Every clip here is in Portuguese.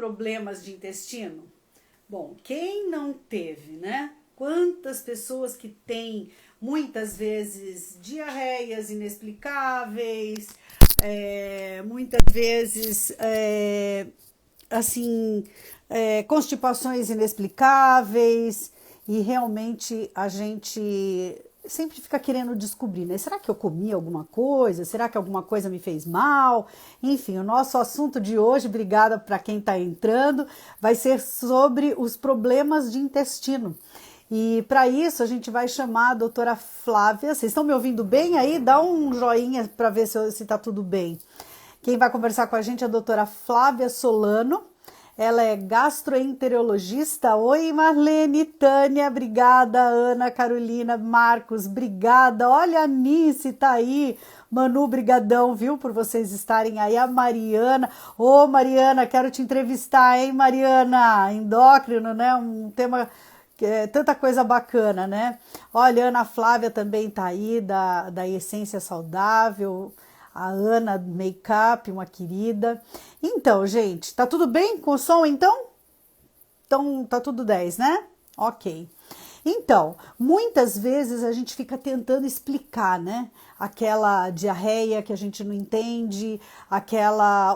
problemas de intestino? Bom, quem não teve, né? Quantas pessoas que têm, muitas vezes, diarreias inexplicáveis, muitas vezes, assim, constipações inexplicáveis, e realmente a gente sempre fica querendo descobrir, né? Será que eu comi alguma coisa? Será que alguma coisa me fez mal? Enfim, o nosso assunto de hoje, obrigada para quem está entrando, vai ser sobre os problemas de intestino. E para isso a gente vai chamar a doutora Flávia. Vocês estão me ouvindo bem aí? Dá um joinha para ver se está tudo bem. Quem vai conversar com a gente é a doutora Flávia Solano. Ela é gastroenterologista. Oi, Marlene, Tânia, obrigada. Ana, Carolina, Marcos, obrigada. Olha, a Nice tá aí. Manu, brigadão, viu, por vocês estarem aí. A Mariana. Ô, Mariana, quero te entrevistar, hein, Mariana? Endócrino, né? Um tema... tanta coisa bacana, né? Olha, a Ana Flávia também tá aí, da Essência Saudável. A Ana Makeup, uma querida. Então, gente, tá tudo bem com o som, então? Então, tá tudo 10, né? Ok. Então, muitas vezes a gente fica tentando explicar, né? Aquela diarreia que a gente não entende,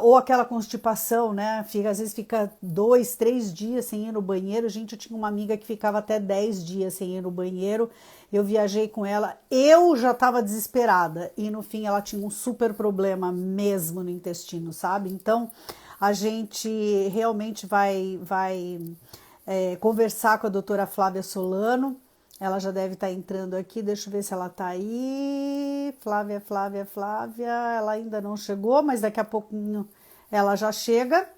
ou aquela constipação, né? Às vezes fica 2, 3 dias sem ir no banheiro. Gente, eu tinha uma amiga que ficava até 10 dias sem ir no banheiro. Eu viajei com ela, eu já estava desesperada. E no fim ela tinha um super problema mesmo no intestino, sabe? Então, a gente realmente vai conversar com a doutora Flávia Solano. Ela já deve estar entrando aqui, deixa eu ver se ela está aí. Flávia, ela ainda não chegou, mas daqui a pouquinho ela já chega.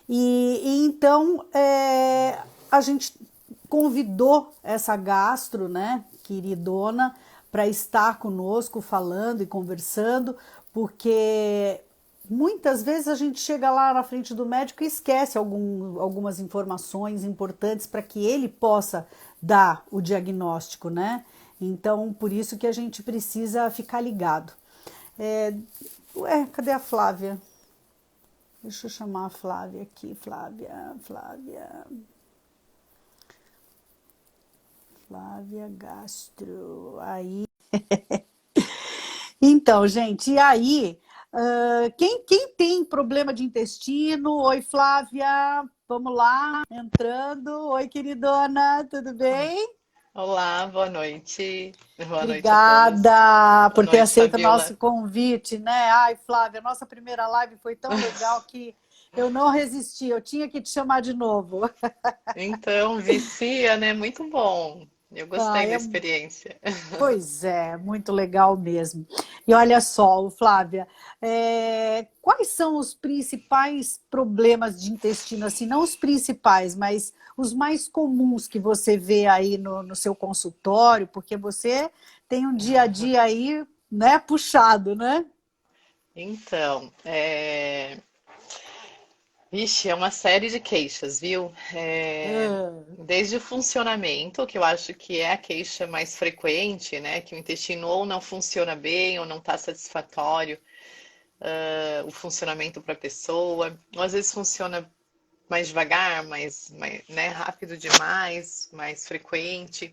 E então a gente convidou essa gastro, né, queridona, para estar conosco falando e conversando, porque muitas vezes a gente chega lá na frente do médico e esquece algumas informações importantes para que ele possa dar o diagnóstico, né? Então, por isso que a gente precisa ficar ligado. Cadê a Flávia? Deixa eu chamar a Flávia aqui. Flávia Gastro. Aí. Então, gente, e aí? Quem tem problema de intestino? Oi, Flávia, vamos lá, entrando. Oi, queridona, tudo bem? Olá, boa noite. Boa noite a todos. Obrigada Boa por ter noite, aceito o nosso Fabiola. convite, né? Ai, Flávia, nossa primeira live foi tão legal que eu não resisti, eu tinha que te chamar de novo. Então, vicia, né? Muito bom. Eu Ah, gostei da é experiência. Pois é, muito legal mesmo. E olha só, Flávia, quais são os principais problemas de intestino? Assim, não os principais, mas os mais comuns que você vê aí no seu consultório, porque você tem um dia a dia aí, né, puxado, né? Então, vixe, é uma série de queixas, viu? Ah, Desde o funcionamento, que eu acho que é a queixa mais frequente, né? Que o intestino ou não funciona bem ou não está satisfatório, o funcionamento para a pessoa, ou às vezes funciona mais devagar, mais, né, rápido demais, mais frequente.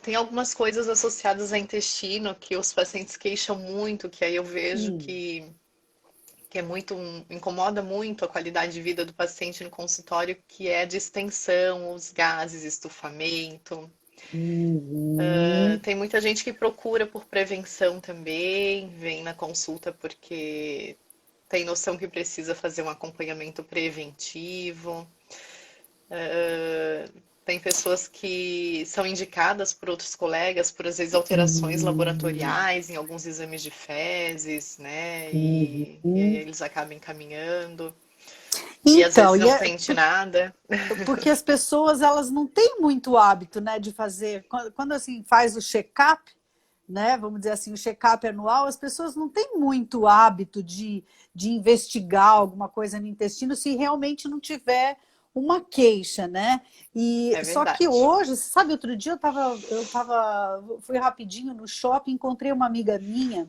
Tem algumas coisas associadas ao intestino que os pacientes queixam muito, que aí eu vejo hum, que é muito, incomoda muito a qualidade de vida do paciente no consultório, que é a distensão, os gases, estufamento. uhum, Tem muita gente que procura por prevenção também, vem na consulta porque tem noção que precisa fazer um acompanhamento preventivo. Tem pessoas que são indicadas por outros colegas por, às vezes, alterações uhum, laboratoriais em alguns exames de fezes, né? E aí uhum. eles acabam encaminhando. E às Então, vezes não sente nada. porque as pessoas elas não têm muito hábito, né, de fazer quando assim faz o check-up, né, vamos dizer assim, o check-up anual, as pessoas não têm muito hábito de investigar alguma coisa no intestino se realmente não tiver uma queixa, né? E É só que verdade. hoje, você sabe, outro dia fui rapidinho no shopping, encontrei uma amiga minha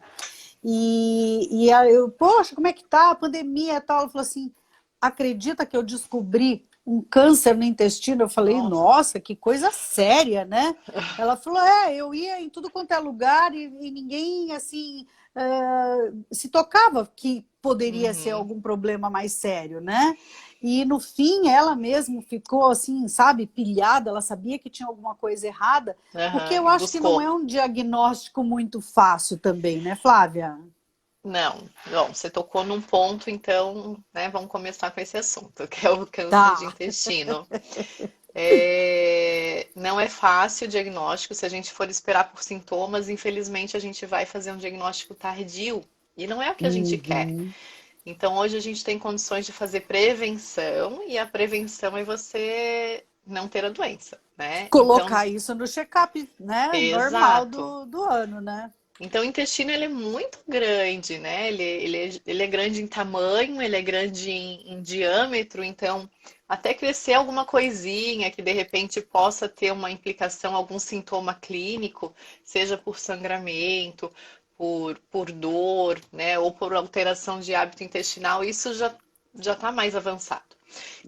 E aí eu, poxa, como é que tá a pandemia e tal? Ela falou assim, acredita que eu descobri um câncer no intestino? Eu falei, Nossa. nossa, que coisa séria, né? Ela falou, eu ia em tudo quanto é lugar e ninguém, assim, se tocava que poderia ser Uhum. algum problema mais sério, né? E no fim, ela mesma ficou assim, sabe, pilhada, ela sabia que tinha alguma coisa errada, porque Aham. eu E acho que não buscou. é um diagnóstico muito fácil também, né, Flávia? Não, bom, você tocou num ponto, então, né, vamos começar com esse assunto, que é o câncer de Tá. intestino. Não é fácil o diagnóstico, se a gente for esperar por sintomas, infelizmente a gente vai fazer um diagnóstico tardio, e não é o que a gente quer. Uhum. Então, hoje a gente tem condições de fazer prevenção, e a prevenção é você não ter a doença, né? Então, Colocar isso no check-up, né, normal exato. do ano, né? Então, o intestino ele é muito grande, né? Ele é grande em tamanho, ele é grande em diâmetro, então até crescer alguma coisinha que de repente possa ter uma implicação, algum sintoma clínico, seja por sangramento, por dor, né? Ou por alteração de hábito intestinal, isso já está mais avançado.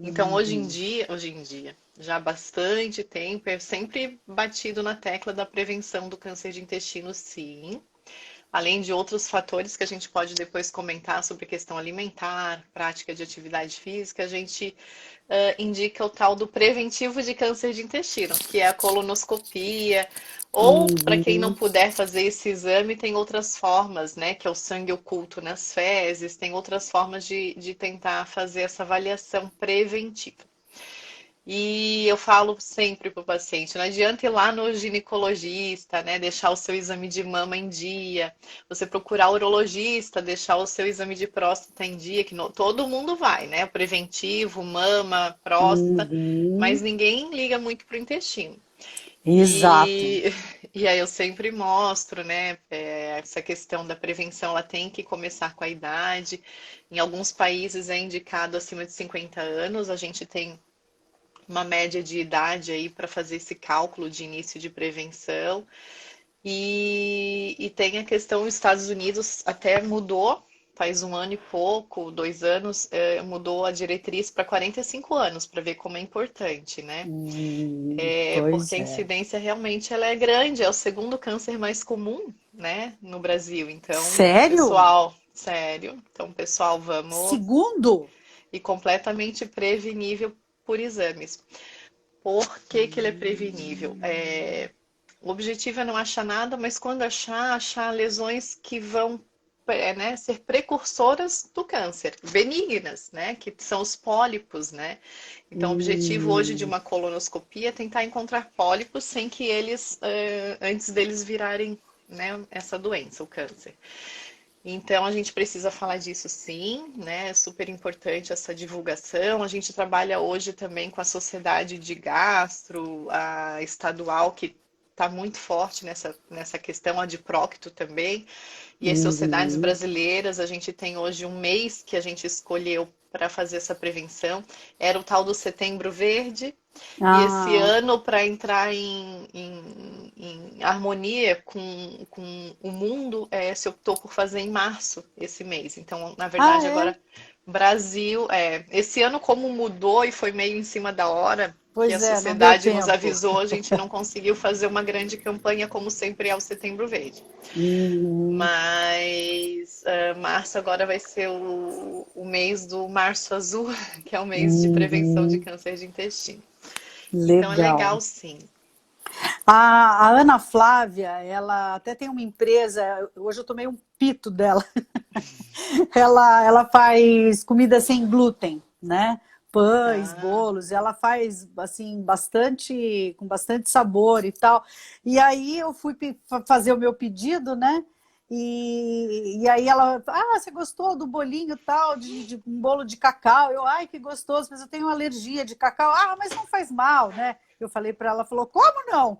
Então, Uhum. hoje em dia, já há bastante tempo, é sempre batido na tecla da prevenção do câncer de intestino, sim. Além de outros fatores que a gente pode depois comentar sobre questão alimentar, prática de atividade física, a gente indica o tal do preventivo de câncer de intestino, que é a colonoscopia, ou para quem não Uhum. puder fazer esse exame, tem outras formas, né? Que é o sangue oculto nas fezes, tem outras formas de tentar fazer essa avaliação preventiva. E eu falo sempre para o paciente, não adianta ir lá no ginecologista, né, deixar o seu exame de mama em dia, você procurar o urologista, deixar o seu exame de próstata em dia, que todo mundo vai, né, preventivo, mama, próstata, mas Uhum. ninguém liga muito para o intestino. Exato. E, e aí eu sempre mostro, né, essa questão da prevenção, ela tem que começar com a idade. Em alguns países é indicado acima de 50 anos, a gente tem uma média de idade aí para fazer esse cálculo de início de prevenção. E tem a questão, os Estados Unidos até mudou, faz um ano e pouco, 2 anos, mudou a diretriz para 45 anos, para ver como é importante, né? Porque Pois a é. incidência realmente ela é grande, é o segundo câncer mais comum, né, no Brasil. Então, Sério? pessoal, sério, então, pessoal, vamos Segundo? e completamente prevenível por exames. Por que que ele é prevenível? O objetivo é não achar nada, mas quando achar lesões que vão né, ser precursoras do câncer, benignas, né, que são os pólipos, né? Então, o objetivo hoje de Hum. uma colonoscopia é tentar encontrar pólipos sem que eles, antes deles virarem, né, essa doença, o câncer. Então, a gente precisa falar disso sim, né? É super importante essa divulgação. A gente trabalha hoje também com a Sociedade de Gastro, a estadual, que está muito forte nessa questão, a de Procto também. E as sociedades Uhum. brasileiras, a gente tem hoje um mês que a gente escolheu para fazer essa prevenção. Era o tal do Setembro Verde, e esse Ah, ano, para entrar em harmonia com o mundo, se optou por fazer em março esse mês. Então, na ah, verdade, é? agora Brasil, esse ano como mudou e foi meio em cima da hora, que a Pois é, não deu sociedade nos tempo. avisou, a gente não conseguiu fazer uma grande campanha como sempre é o Setembro Verde. Uhum. Mas março agora vai ser o mês do Março Azul, que é o mês de prevenção de Uhum. câncer de intestino. Então é Legal. legal sim. A Ana Flávia, ela até tem uma empresa, hoje eu tomei um pito dela. Ela faz comida sem glúten, né? Pães, Ah, bolos, ela faz assim bastante, com bastante sabor e tal. E aí eu fui fazer o meu pedido, né? E aí ela, você gostou do bolinho tal, de um bolo de cacau? Eu, ai, que gostoso, mas eu tenho alergia de cacau. Ah, mas não faz mal, né? Eu falei para ela, falou, como não?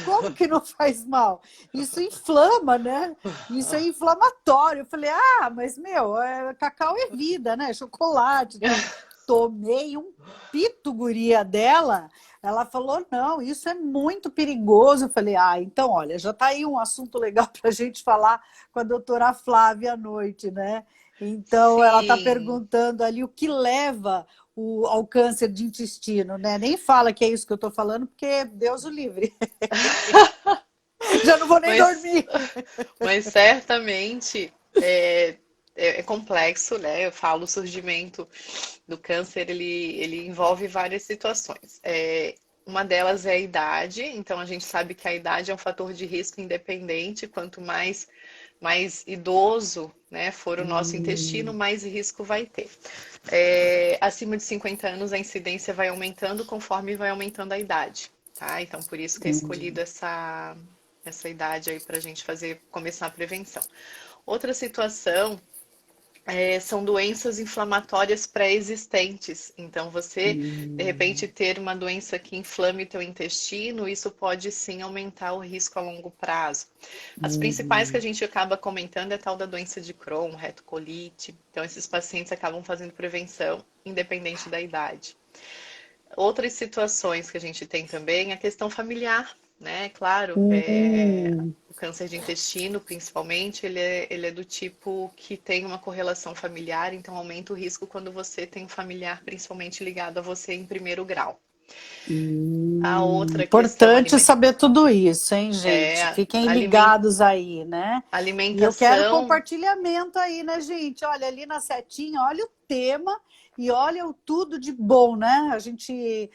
Como que não faz mal? Isso inflama, né? Isso é inflamatório. Eu falei, mas meu, cacau é vida, né? Chocolate e tal. tomei um pito, guria dela. Ela falou, não, isso é muito perigoso. Eu falei, então, olha, já está aí um assunto legal para a gente falar com a doutora Flávia à noite, né? Então, ela está Sim. perguntando ali o que leva ao câncer de intestino, né? Nem fala que é isso que eu estou falando, porque Deus o livre. Já não vou nem Mas, dormir. mas certamente é complexo, né? Eu falo, o surgimento do câncer, ele envolve várias situações. Uma delas é a idade, então a gente sabe que a idade é um fator de risco independente, quanto mais idoso, né, for o nosso intestino, mais risco vai ter. Acima de 50 anos, a incidência vai aumentando conforme vai aumentando a idade, tá? Então, por isso que é Entendi. escolhida essa idade aí para a gente começar a prevenção. Outra situação são doenças inflamatórias pré-existentes. Então, você, de repente, ter uma doença que inflame teu intestino, isso pode sim aumentar o risco a longo prazo. As principais que a gente acaba comentando é a tal da doença de Crohn, retocolite. Então, esses pacientes acabam fazendo prevenção, independente da idade. Outras situações que a gente tem também é a questão familiar, né? Claro, Hum, o câncer de intestino, principalmente, ele é do tipo que tem uma correlação familiar, então aumenta o risco quando você tem um familiar principalmente ligado a você em primeiro grau. A outra questão importante saber tudo isso, hein, é gente? Fiquem aliment- ligados aí, né? E eu quero alimentação. compartilhamento aí, né, gente? Olha, ali na setinha, olha o tema e olha o tudo de bom, né? A gente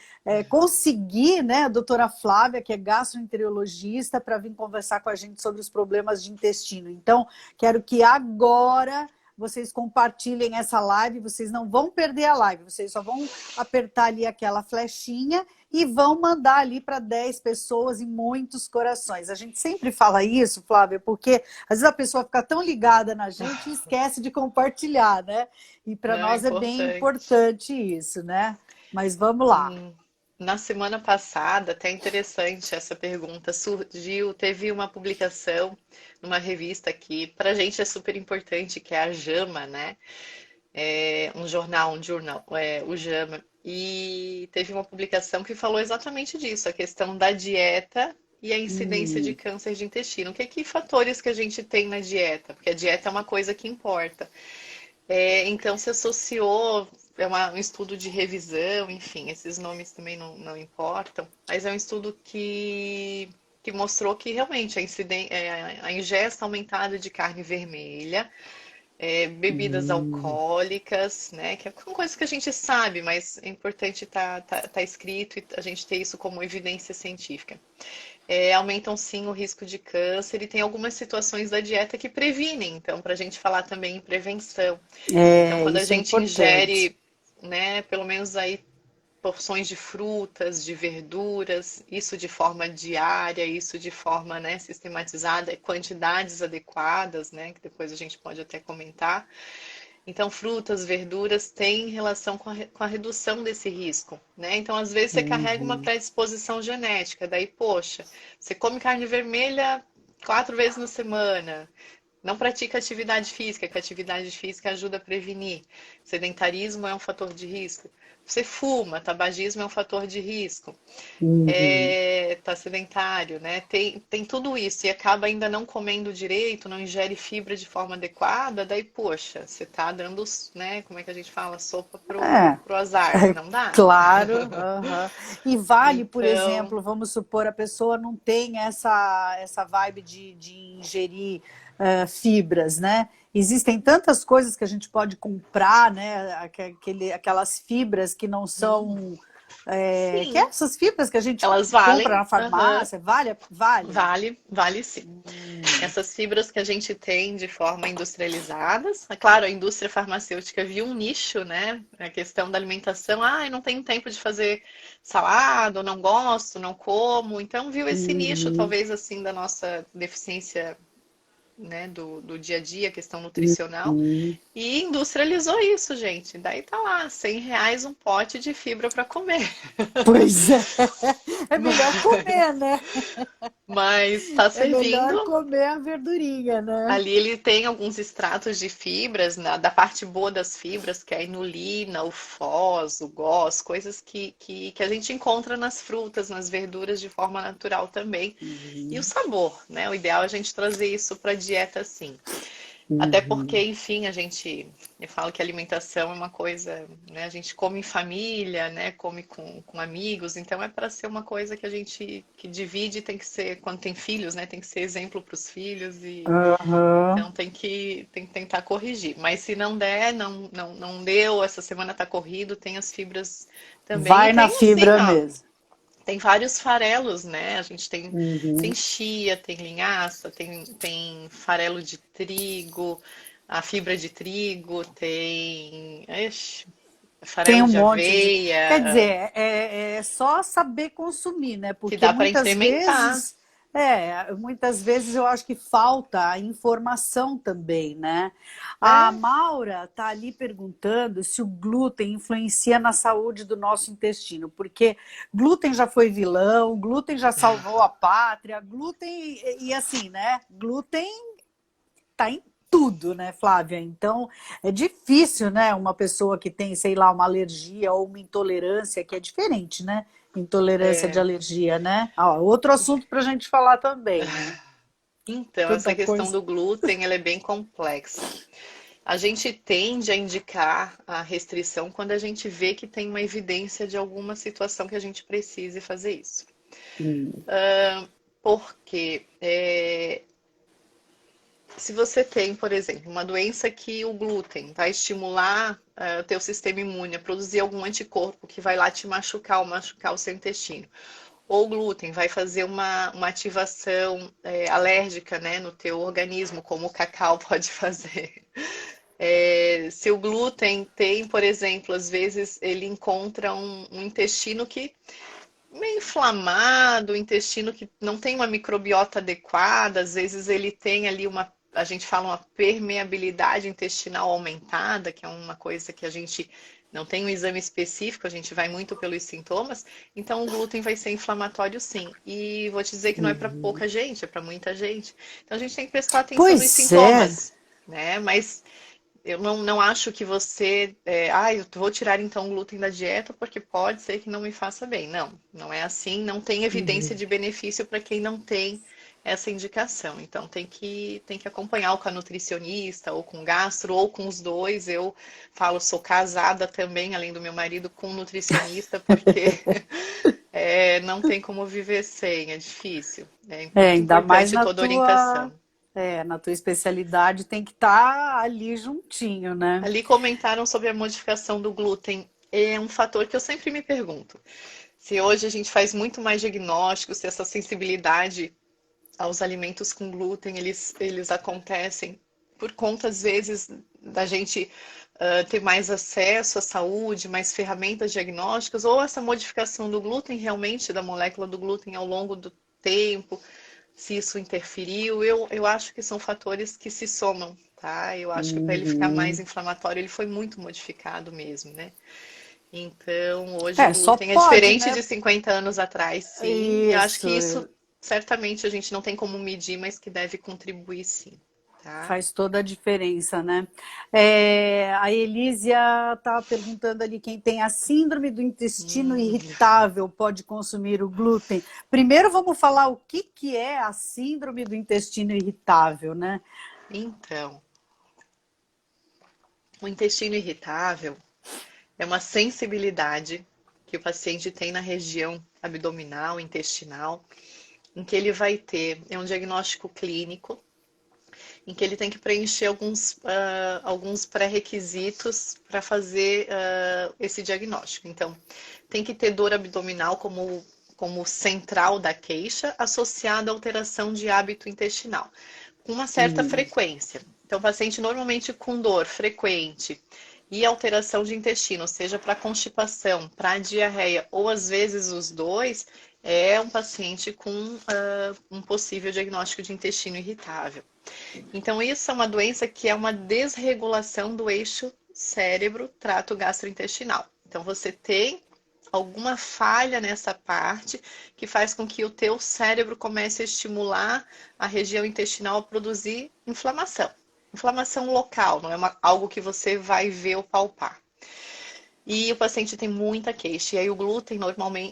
conseguir, né, a doutora Flávia, que é gastroenterologista, para vir conversar com a gente sobre os problemas de intestino. Então, quero que agora vocês compartilhem essa live, vocês não vão perder a live, vocês só vão apertar ali aquela flechinha e vão mandar ali para 10 pessoas e muitos corações. A gente sempre fala isso, Flávia, porque às vezes a pessoa fica tão ligada na gente e esquece de compartilhar, né? E para Não, é nós é bem importante. importante isso, né? Mas vamos lá. Na semana passada, até interessante essa pergunta, teve uma publicação numa revista que para a gente é super importante, que é a JAMA, né? Um jornal, o JAMA. E teve uma publicação que falou exatamente disso, a questão da dieta e a incidência de Hum, câncer de intestino. Que fatores que a gente tem na dieta? Porque a dieta é uma coisa que importa. Então se associou, um estudo de revisão, enfim, esses nomes também não importam, mas é um estudo que mostrou que realmente a ingesta aumentada de carne vermelha, bebidas hum, alcoólicas, né, que são coisas que a gente sabe, mas é importante tá escrito e a gente ter isso como evidência científica. Aumentam sim o risco de câncer e tem algumas situações da dieta que previnem, então, para a gente falar também em prevenção. Então, quando a isso é gente importante. ingere, né, pelo menos aí porções de frutas, de verduras, isso de forma diária, isso de forma, né, sistematizada, quantidades adequadas, né, que depois a gente pode até comentar. Então, frutas, verduras têm relação com a redução desse risco, né? Então, às vezes você carrega uma Uhum, predisposição genética, daí, poxa, você come carne vermelha 4 vezes na semana, não pratica atividade física, que a atividade física ajuda a prevenir. Sedentarismo é um fator de risco. Você fuma, tabagismo é um fator de risco. uhum. Tá sedentário, né? Tem tudo isso e acaba ainda não comendo direito, não ingere fibra de forma adequada, daí, poxa, você tá dando, né? Como é que a gente fala? Sopa É, pro azar. Não dá. claro. Aham. E vale, por Então, exemplo, vamos supor, a pessoa não tem essa vibe de ingerir fibras, né? Existem tantas coisas que a gente pode comprar, né? Aquelas fibras que não são. Que é sim, essas fibras que a gente elas compra valem. na Aham. farmácia, vale? Vale? Vale sim. Essas fibras que a gente tem de forma industrializadas, é claro, a indústria farmacêutica viu um nicho, né? A questão da alimentação, eu não tenho tempo de fazer salada, eu não gosto, não como, então viu esse nicho, Uhum. talvez assim, da nossa deficiência né, do dia a dia, questão nutricional, Hum. e industrializou isso, gente. Daí tá lá, R$ 100 um pote de fibra para comer. Pois é, é melhor comer, né? Mas está É servindo. melhor comer a verdurinha, né? Ali ele tem alguns extratos de fibras, da parte boa das fibras, que é a inulina, o fós, o gós, coisas que a gente encontra nas frutas, nas verduras de forma natural também. E o Uhum, sabor, né? O ideal é a gente trazer isso para a dieta, sim. Até porque, uhum. enfim, eu falo que a alimentação é uma coisa, né? A gente come em família, né? Come com amigos, então é para ser uma coisa que a gente que divide, tem que ser, quando tem filhos, né? Tem que ser exemplo para os filhos e Aham. então tem que tentar corrigir. Mas se não der, não deu, essa semana tá corrido, tem as fibras também. E Vai na tem assim, fibra ó, mesmo. tem vários farelos, né? A gente tem Uhum. chia, tem linhaça, tem farelo de trigo, a fibra de trigo, tem Tem farelo um de monte de. Quer aveia, dizer, é só saber consumir, né? que Porque dá para incrementar. muitas vezes eu acho que falta a informação também, né? A É, Maura está ali perguntando se o glúten influencia na saúde do nosso intestino, porque glúten já foi vilão, glúten já salvou a pátria, glúten e assim, né? Glúten tá em tudo, né, Flávia? Então é difícil, né? Uma pessoa que tem, sei lá, uma alergia ou uma intolerância, que é diferente, né? Intolerância de é. alergia, né? Ah, outro assunto para a gente falar também, né? Então, essa Tanta questão coisa. do glúten, ela é bem complexa. A gente tende a indicar a restrição quando a gente vê que tem uma evidência de alguma situação que a gente precise fazer isso. Hum, Porque se você tem, por exemplo, uma doença que o glúten vai estimular o teu sistema imune a produzir algum anticorpo que vai lá te machucar ou machucar o seu intestino, ou o glúten vai fazer uma ativação alérgica, né, no teu organismo, como o cacau pode fazer. Se o glúten tem, por exemplo, às vezes ele encontra um intestino que meio inflamado, o intestino que não tem uma microbiota adequada, às vezes ele tem ali a gente fala uma permeabilidade intestinal aumentada, que é uma coisa que a gente não tem um exame específico, a gente vai muito pelos sintomas, então o glúten vai ser inflamatório sim. E vou te dizer que não é para uhum. pouca gente, é para muita gente. Então a gente tem que prestar atenção nos Pois é. sintomas, né? Mas eu não acho que você, eu vou tirar então o glúten da dieta porque pode ser que não me faça bem. Não, não é assim. Não tem evidência Uhum. de benefício para quem não tem essa indicação. Então tem que acompanhar com a nutricionista ou com gastro ou com os dois. Eu falo, sou casada também, além do meu marido, com um nutricionista porque não tem como viver sem, é difícil. É muito Ainda mais importante toda a orientação. na tua especialidade tem que estar ali juntinho, né? Ali comentaram sobre a modificação do glúten. É um fator que eu sempre me pergunto. Se hoje a gente faz muito mais diagnósticos, se essa sensibilidade aos alimentos com glúten, eles acontecem por conta, às vezes, da gente ter mais acesso à saúde, mais ferramentas diagnósticas, ou essa modificação do glúten, realmente, da molécula do glúten ao longo do tempo, se isso interferiu. Eu acho que são fatores que se somam, tá? Eu acho que para ele ficar mais Uhum. inflamatório, ele foi muito modificado mesmo, né? Então, hoje o É, só glúten é pode, diferente né? de 50 anos atrás, sim. Eu acho Isso. que isso certamente a gente não tem como medir, mas que deve contribuir, sim, tá? Faz toda a diferença, né? A Elísia estava perguntando ali quem tem a síndrome do intestino Hum, irritável pode consumir o glúten. Primeiro vamos falar o que é a síndrome do intestino irritável, né? então, o intestino irritável é uma sensibilidade que o paciente tem na região abdominal, intestinal, em que ele vai ter, é um diagnóstico clínico, em que ele tem que preencher alguns pré-requisitos para fazer esse diagnóstico. Então, tem que ter dor abdominal como central da queixa, associada à alteração de hábito intestinal, com uma certa Hum, frequência. Então, o paciente normalmente com dor frequente e alteração de intestino, seja para constipação, para diarreia ou às vezes os dois, é um paciente com um possível diagnóstico de intestino irritável. Então, isso é uma doença que é uma desregulação do eixo cérebro-trato gastrointestinal. Então, você tem alguma falha nessa parte que faz com que o teu cérebro comece a estimular a região intestinal a produzir inflamação. Inflamação local, não é algo que você vai ver ou palpar. E o paciente tem muita queixa. E aí o glúten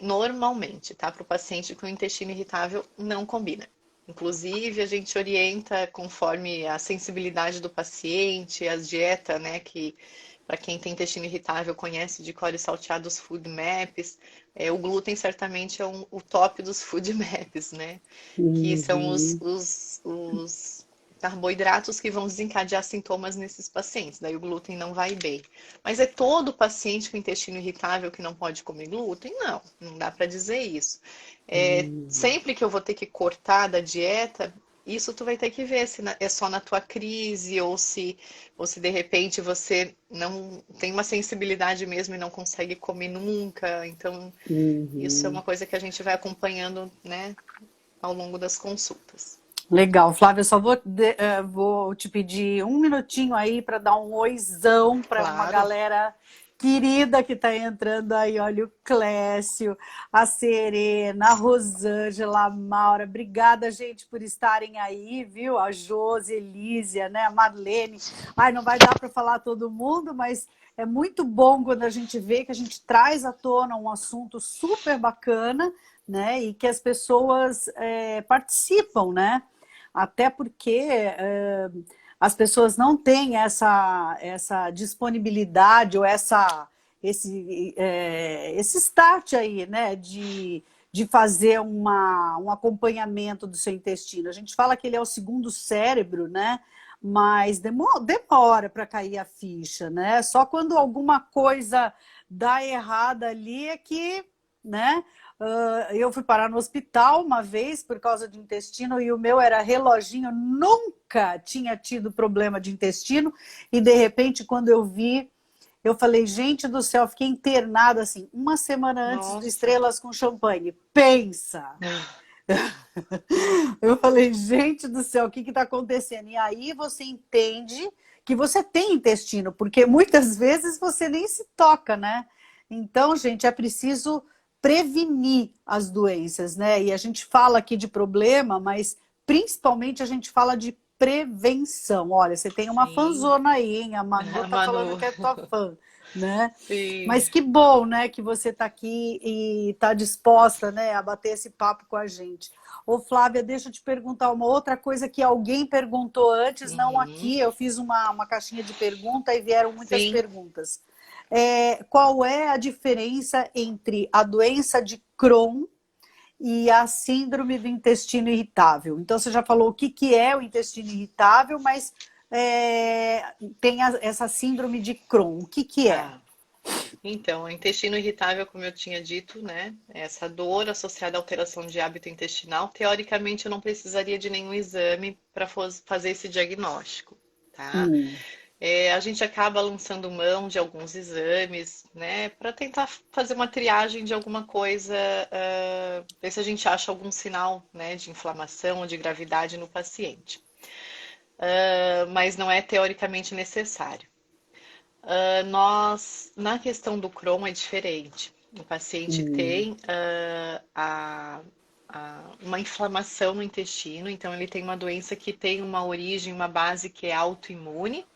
normalmente, tá? Para o paciente com intestino irritável não combina. Inclusive, a gente orienta conforme a sensibilidade do paciente, as dietas, né? Que para quem tem intestino irritável conhece de cor e salteado os food maps. O glúten certamente é o top dos food maps, né? Que são Uhum. os carboidratos que vão desencadear sintomas nesses pacientes. Daí o glúten não vai bem. Mas é todo paciente com intestino irritável que não pode comer glúten? Não, não dá para dizer isso. Uhum. Sempre que eu vou ter que cortar da dieta, isso tu vai ter que ver se é só na tua crise ou se de repente você não tem uma sensibilidade mesmo e não consegue comer nunca. Então, isso é uma Uhum. coisa que a gente vai acompanhando, né, ao longo das consultas. Legal, Flávia, eu só vou te pedir um minutinho aí para dar um oizão para uma Claro. galera querida que está entrando aí. Olha, o Clécio, a Serena, a Rosângela, a Maura. Obrigada, gente, por estarem aí, viu? A Josi, Elísia, né? A Marlene. Ai, não vai dar para falar todo mundo, mas é muito bom quando a gente vê que a gente traz à tona um assunto super bacana, né? E que as pessoas participam, né? Até porque as pessoas não têm essa disponibilidade ou esse start aí, né, de fazer um acompanhamento do seu intestino. A gente fala que ele é o segundo cérebro, né? Mas demora para cair a ficha, né? Só quando alguma coisa dá errada ali é que, né? Eu fui parar no hospital uma vez por causa de intestino e o meu era reloginho, nunca tinha tido problema de intestino e de repente quando eu vi, eu falei, gente do céu, fiquei internada assim, uma semana antes do Nossa. Estrelas com Champanhe. Pensa! Eu falei, gente do céu, o que está acontecendo? E aí você entende que você tem intestino, porque muitas vezes você nem se toca, né? Então, gente, é preciso prevenir as doenças, né? E a gente fala aqui de problema, mas principalmente a gente fala de prevenção. Olha, você tem uma Sim, fanzona aí, hein? A Manu a tá falando Manu. que é tua fã, né? Sim. Mas que bom, né, que você está aqui e está disposta, né, a bater esse papo com a gente. Ô, Flávia, deixa eu te perguntar uma outra coisa que alguém perguntou antes, não Uhum. aqui. Eu fiz uma caixinha de pergunta e vieram muitas Sim. perguntas. Qual é a diferença entre a doença de Crohn e a síndrome do intestino irritável? Então, você já falou o que é o intestino irritável, mas tem essa síndrome de Crohn. O que é? Tá. Então, o intestino irritável, como eu tinha dito, né? Essa dor associada à alteração de hábito intestinal, teoricamente eu não precisaria de nenhum exame para fazer esse diagnóstico, tá? Hum. A gente acaba lançando mão de alguns exames, né, para tentar fazer uma triagem de alguma coisa, ver se a gente acha algum sinal, né, de inflamação ou de gravidade no paciente. Mas não é teoricamente necessário. Na questão do Crohn é diferente. O paciente Hum. tem uma inflamação no intestino, então ele tem uma doença que tem uma origem, uma base que é autoimune,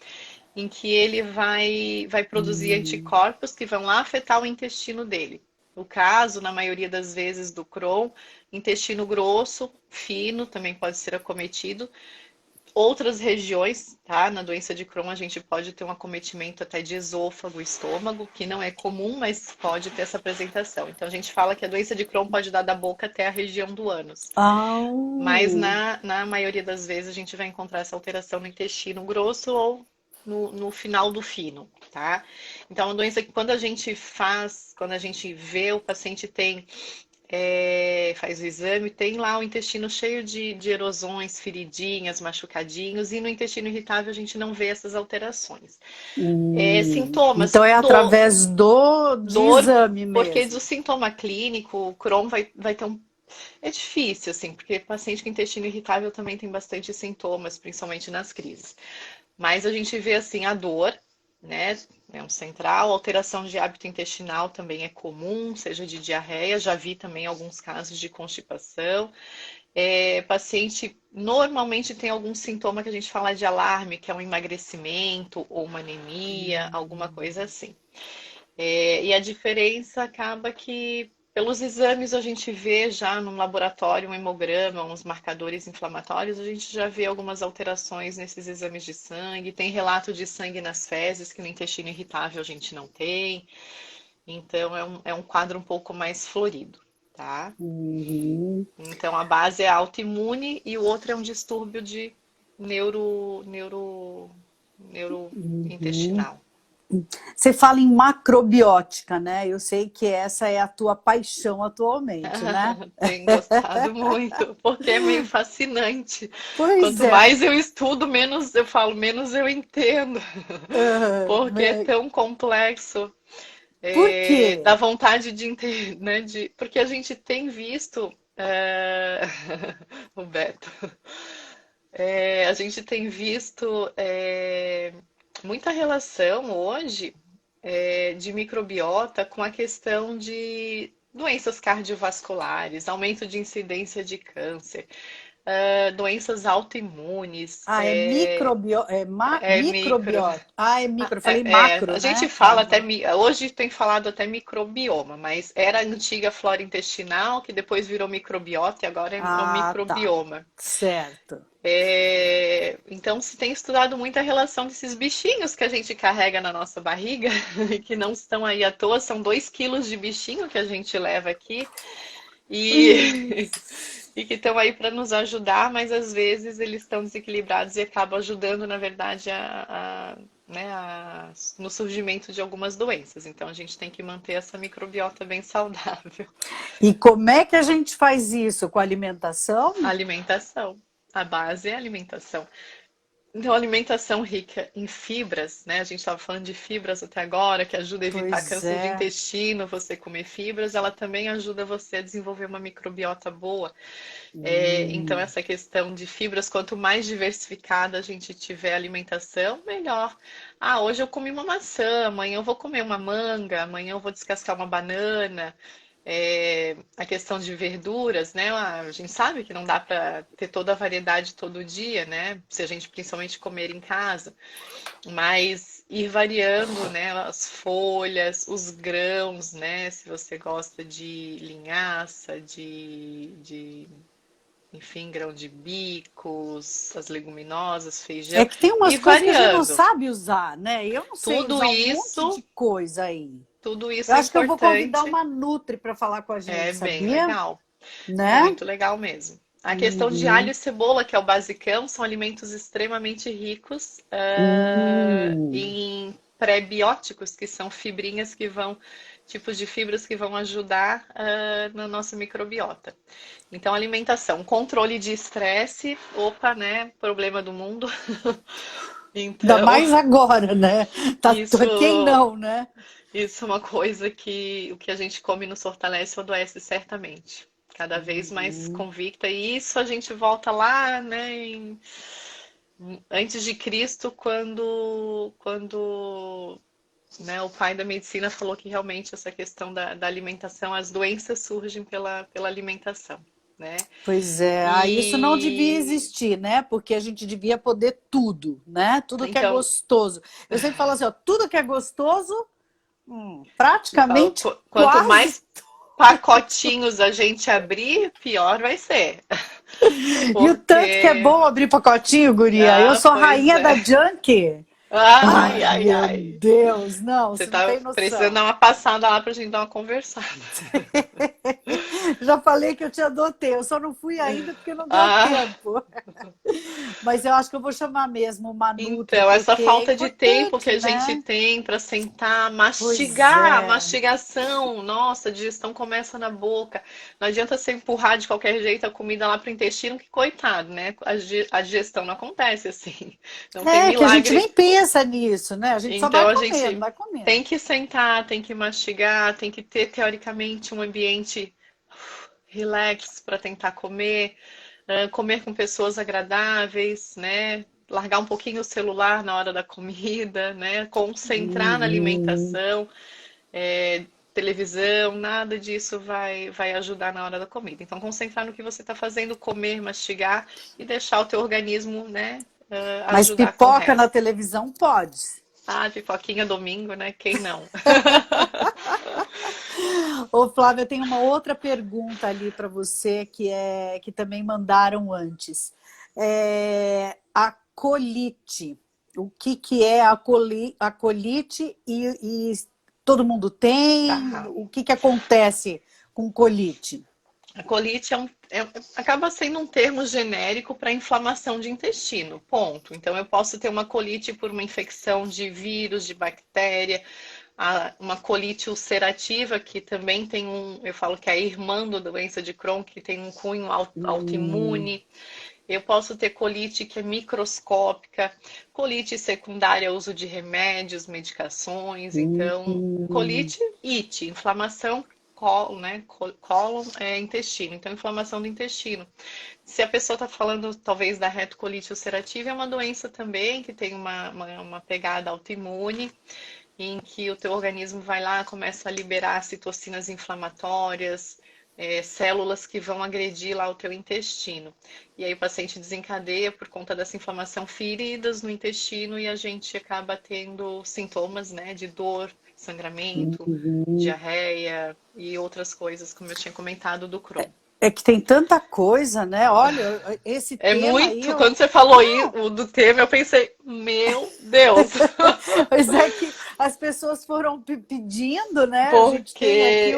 em que ele vai produzir Hum. anticorpos que vão lá afetar o intestino dele. No caso, na maioria das vezes do Crohn, intestino grosso, fino, também pode ser acometido. Outras regiões, tá? Na doença de Crohn, a gente pode ter um acometimento até de esôfago, estômago, que não é comum, mas pode ter essa apresentação. Então, a gente fala que a doença de Crohn pode dar da boca até a região do ânus. Ah, Mas na maioria das vezes a gente vai encontrar essa alteração no intestino grosso ou no final do fino, tá? Então, é uma doença que quando a gente vê, o paciente faz o exame, tem lá o intestino cheio de erosões, feridinhas, machucadinhos, e no intestino irritável a gente não vê essas alterações. Sintomas, então é através de dor, exame porque do mesmo. sintoma clínico, o Crohn vai ter É difícil, assim, porque paciente com intestino irritável também tem bastante sintomas, principalmente nas crises. Mas a gente vê, assim, a dor, né? É um central, alteração de hábito intestinal também é comum, seja de diarreia, já vi também alguns casos de constipação. Paciente normalmente tem algum sintoma que a gente fala de alarme, que é um emagrecimento ou uma anemia, alguma coisa assim. E a diferença acaba que, pelos exames, a gente vê já no laboratório um hemograma, uns marcadores inflamatórios, a gente já vê algumas alterações nesses exames de sangue. Tem relato de sangue nas fezes, que no intestino irritável a gente não tem. Então, é um quadro um pouco mais florido, tá? Uhum, Então, a base é autoimune e o outro é um distúrbio de neuro, neuro, uhum. neurointestinal. Você fala em macrobiótica, né? Eu sei que essa é a tua paixão atualmente, né? Tenho gostado muito, porque é meio fascinante. Pois Quanto é. mais eu estudo, menos eu falo, menos eu entendo, porque é tão complexo. Por Dá quê? vontade de entender, né? Porque a gente tem visto, o Beto, a gente tem visto muita relação hoje de microbiota com a questão de doenças cardiovasculares, aumento de incidência de câncer, doenças autoimunes, Ah, é micro. microbiota. Ah, é micro. Eu falei macro, A gente né? fala Tá. até, hoje tem falado até microbioma, mas era a antiga flora intestinal, que depois virou microbiota e agora é o Ah, tá. microbioma. Certo. Então, se tem estudado muito a relação desses bichinhos que a gente carrega na nossa barriga, e que não estão aí à toa, são 2 quilos de bichinho que a gente leva aqui, e, e que estão aí para nos ajudar, mas às vezes eles estão desequilibrados e acabam ajudando, na verdade, né, no surgimento de algumas doenças. Então, a gente tem que manter essa microbiota bem saudável. E como é que a gente faz isso? Com alimentação? Alimentação. A base é a alimentação. Então, alimentação rica em fibras, né? A gente estava falando de fibras até agora, que ajuda a evitar Pois câncer de é. intestino, você comer fibras, ela também ajuda você a desenvolver uma microbiota boa. Então, Hum. essa questão de fibras, quanto mais diversificada a gente tiver a alimentação, melhor. Ah, hoje eu comi uma maçã, amanhã eu vou comer uma manga, amanhã eu vou descascar uma banana. A questão de verduras, né? A gente sabe que não dá para ter toda a variedade todo dia, né? Se a gente principalmente comer em casa, mas ir variando, né? As folhas, os grãos, né? Se você gosta de linhaça, enfim, grão de bicos, as leguminosas, É feijão, que tem umas e coisas que a gente não variando. sabe usar, né? Eu não sei Tudo usar um monte de isso, coisa aí. tudo Eu isso é acho que eu vou convidar importante. uma Nutri para falar com a É gente, bem sabia? legal. Né? Muito legal mesmo. A questão de alho Uhum. e cebola, que é o basicão, são alimentos extremamente ricos Hum. em pré-bióticos, que são fibrinhas que vão, tipos de fibras que vão ajudar na nossa microbiota. Então, alimentação, controle de estresse, opa, né? Problema do mundo. Ainda Então, mais agora, né? Tá, isso, quem não, né? isso é uma coisa que o que a gente come nos fortalece ou adoece certamente. Cada vez mais Uhum. convicta. E isso a gente volta lá, né, antes de Cristo, quando né, o pai da medicina falou que realmente essa questão da alimentação, as doenças surgem pela alimentação, né? Pois é, isso não devia E existir, né? Porque a gente devia poder tudo, né? Tudo que é então, gostoso. Eu sempre falo assim, ó, tudo que é gostoso, eu falo, praticamente quanto quase. mais pacotinhos a gente abrir, pior vai ser. E o tanto que é Porque, bom abrir pacotinho, guria. Eu sou pois rainha é. da junk. Ai, Ai, ai, meu ai. Deus, não, Você você não tá tem precisando dar noção. uma passada lá pra gente dar uma conversada. Já falei que eu te adotei, eu só não fui ainda porque não deu Ah, tempo. Mas eu acho que eu vou chamar mesmo uma Nutri, então, essa porque é falta de tempo que importante, a gente né? tem para sentar, Pois mastigar, é. mastigação, nossa, a digestão começa na boca. Não adianta você empurrar de qualquer jeito a comida lá pro intestino, que coitado, né? A digestão não acontece assim. Não tem É que a gente nem milagre. pensa nisso, né? A gente só Então, a gente vai comendo. tem que sentar, tem que mastigar, tem que ter, teoricamente, um ambiente relax para tentar comer, comer com pessoas agradáveis, né? Largar um pouquinho o celular na hora da comida, né? Concentrar na Uhum. alimentação, é, televisão, nada disso vai ajudar na hora da comida. Então, concentrar no que você está fazendo, comer, mastigar e deixar o teu organismo, né, Mas ajudar com o pipoca na resto. televisão pode. Ah, pipoquinha domingo, né? Quem não? Ô, Flávia, eu tenho uma outra pergunta ali para você que também mandaram antes. A colite. O que, que é a colite e todo mundo tem? Tá. O que, que acontece com colite? A colite acaba sendo um termo genérico para inflamação de intestino, ponto. Então, eu posso ter uma colite por uma infecção de vírus, de bactéria, uma colite ulcerativa, que também tem eu falo que é a irmã da doença de Crohn, que tem um cunho Hum, autoimune. Eu posso ter colite que é microscópica, colite secundária, uso de remédios, medicações. Então, hum, colite, it, inflamação, cólon, né? Cólon é intestino, então inflamação do intestino. Se a pessoa está falando talvez da retocolite ulcerativa, é uma doença também que tem uma pegada autoimune, em que o teu organismo vai lá, começa a liberar citocinas inflamatórias, células que vão agredir lá o teu intestino. E aí o paciente desencadeia por conta dessa inflamação feridas no intestino e a gente acaba tendo sintomas, né, de dor, sangramento, uhum. diarreia e outras coisas, como eu tinha comentado do Crohn. É que tem tanta coisa, né? Olha, esse É tema aí, muito, quando você falou aí o do tema, eu pensei, meu Deus, pois é que as pessoas foram pedindo, né? A gente tem aqui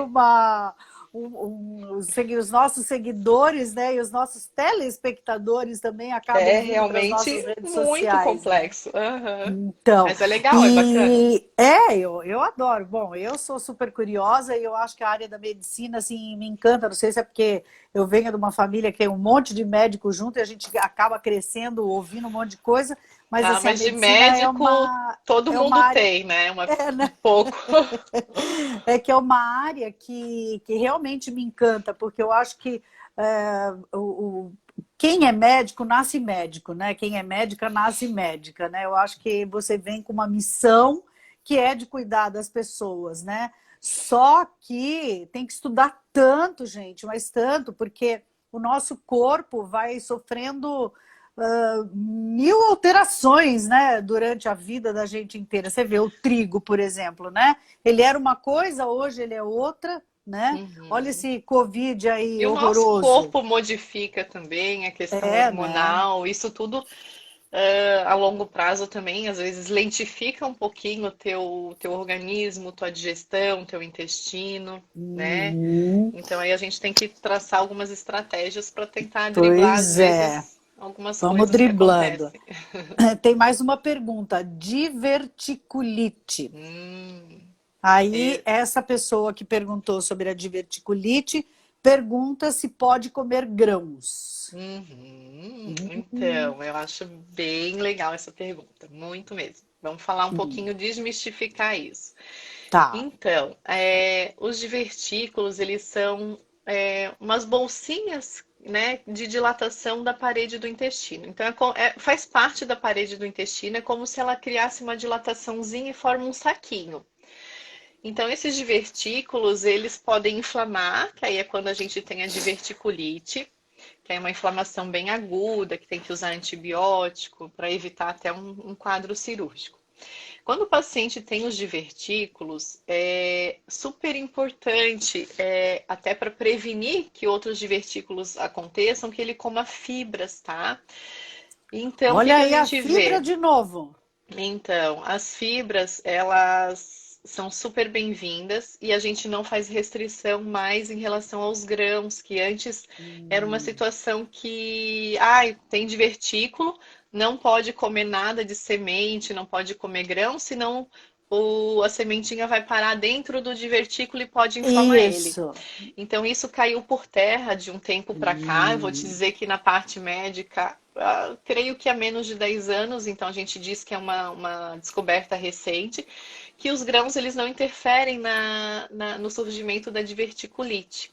porque os nossos seguidores, né? E os nossos telespectadores também acabam é indo para as realmente nossas redes muito sociais, né? complexo. Aham. Então, Mas é legal, é bacana. eu adoro. Bom, eu sou super curiosa e eu acho que a área da medicina, assim, me encanta. Não sei se é porque eu venho de uma família que tem um monte de médicos junto e a gente acaba crescendo, ouvindo um monte de coisa, mas, Ah, assim, a mas de medicina médico todo é uma mundo área, tem, né? Um né? pouco. É que é uma área que realmente me encanta, porque eu acho que quem é médico nasce médico, né? Quem é médica nasce médica, né? Eu acho que você vem com uma missão que é de cuidar das pessoas, né? Só que tem que estudar tanto, gente, mas tanto, porque o nosso corpo vai sofrendo mil alterações, né, durante a vida da gente inteira. Você vê o trigo, por exemplo, né? Ele era uma coisa, hoje ele é outra, né? Olha Uhum. esse Covid aí E o nosso horroroso. corpo modifica também a questão É, né? hormonal, isso tudo a longo prazo também, às vezes lentifica um pouquinho o teu organismo, tua digestão, teu intestino, né? Uhum. Então aí a gente tem que traçar algumas estratégias para tentar driblar, às Pois é. vezes, algumas Vamos coisas que driblando. acontecem. Tem mais uma pergunta. Diverticulite. Hum, Aí, é, essa pessoa que perguntou sobre a diverticulite pergunta se pode comer grãos. Então, eu acho bem legal essa pergunta, muito mesmo. Vamos falar um pouquinho, desmistificar isso. Tá. Então, os divertículos, eles são umas bolsinhas, né, de dilatação da parede do intestino. Então, faz parte da parede do intestino, é como se ela criasse uma dilataçãozinha e forma um saquinho. Então, esses divertículos, eles podem inflamar, que aí é quando a gente tem a diverticulite, que é uma inflamação bem aguda, que tem que usar antibiótico para evitar até um quadro cirúrgico. Quando o paciente tem os divertículos, é super importante, até para prevenir que outros divertículos aconteçam, que ele coma fibras, tá? Então, o que Olha que a aí a gente fibra vê? de novo. Então, as fibras, elas são super bem-vindas e a gente não faz restrição mais em relação aos grãos, que antes era uma situação que, ai, tem divertículo, não pode comer nada de semente, não pode comer grão, senão a sementinha vai parar dentro do divertículo e pode inflamar ele. Isso. Então, isso caiu por terra de um tempo para cá. Eu vou te dizer que na parte médica, creio que há menos de 10 anos, então a gente diz que é uma descoberta recente, que os grãos eles não interferem no surgimento da diverticulite.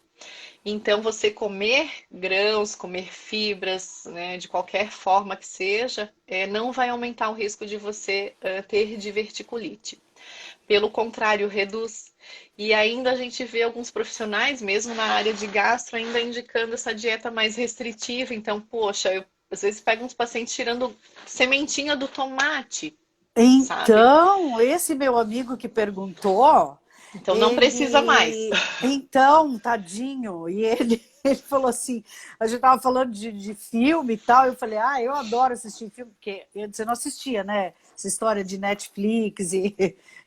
Então, você comer grãos, comer fibras, né, de qualquer forma que seja, não vai aumentar o risco de você ter diverticulite. Pelo contrário, reduz. E ainda a gente vê alguns profissionais, mesmo na área de gastro, ainda indicando essa dieta mais restritiva. Então, poxa, eu às vezes pego uns pacientes tirando sementinha do tomate, sabe? Então, esse meu amigo que perguntou, Então não precisa mais. então, tadinho, e ele, ele falou assim, a gente tava falando de filme e tal, eu falei, eu adoro assistir filme, porque antes eu não assistia, né? Essa história de Netflix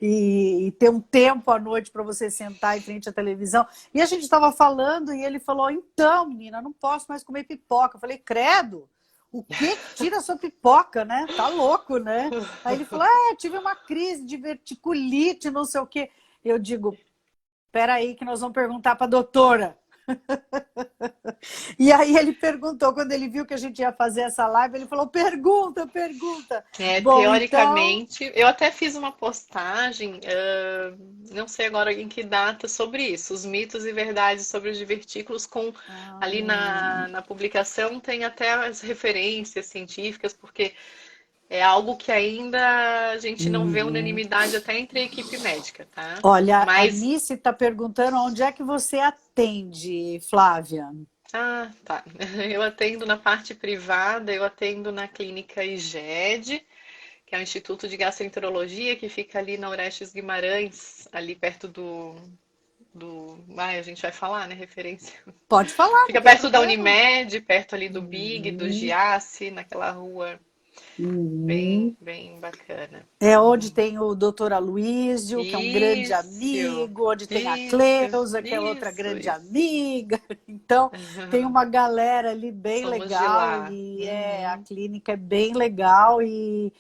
e ter um tempo à noite para você sentar em frente à televisão. E a gente estava falando e ele falou, então, menina, não posso mais comer pipoca. Eu falei, credo, o que tira a sua pipoca, né? Tá louco, né? Aí ele falou, tive uma crise de verticulite, não sei o quê. Eu digo, peraí que nós vamos perguntar para a doutora. E aí ele perguntou, quando ele viu que a gente ia fazer essa live, ele falou, pergunta, pergunta. Bom, então... Teoricamente, eu até fiz uma postagem, não sei agora em que data, sobre isso, os mitos e verdades sobre os divertículos, ali na publicação tem até as referências científicas, porque é algo que ainda a gente não vê unanimidade até entre a equipe médica, tá? Olha, a Mas Nice está perguntando onde é que você atende, Flávia? tá. Eu atendo na parte privada, eu atendo na clínica IGED, que é o Instituto de Gastroenterologia, que fica ali na Orestes Guimarães, ali perto a gente vai falar, né, referência. Pode falar, não Fica tem perto da problema. Unimed, perto ali do Big, do Uhum, Giasse, naquela rua uhum. bem, bem bacana. É onde tem o doutor Aloísio, que é um grande Isso, amigo, onde tem a isso, Cleusa, que é outra isso, grande isso. amiga. Então, tem uma galera ali bem Somos de legal lá. e a Uhum. clínica é bem legal e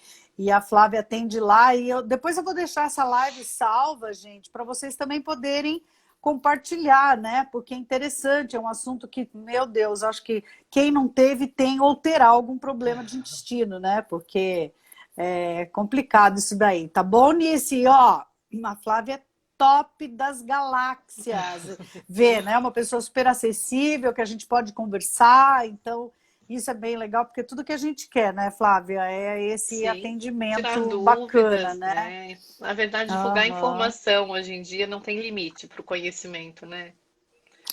a Flávia atende lá. E depois eu vou deixar essa live salva, gente, para vocês também poderem compartilhar, né? Porque é interessante, é um assunto que, meu Deus, acho que quem não teve tem ou terá algum problema de intestino, né? Porque é complicado isso daí, tá bom, Nice? Ó, a Flávia é top das galáxias. Vê, né? Uma pessoa super acessível, que a gente pode conversar, então isso é bem legal, porque tudo que a gente quer, né, Flávia, é esse Sim, tirar atendimento bacana, dúvidas, né? né? Na verdade, divulgar Aham. informação hoje em dia não tem limite para o conhecimento, né?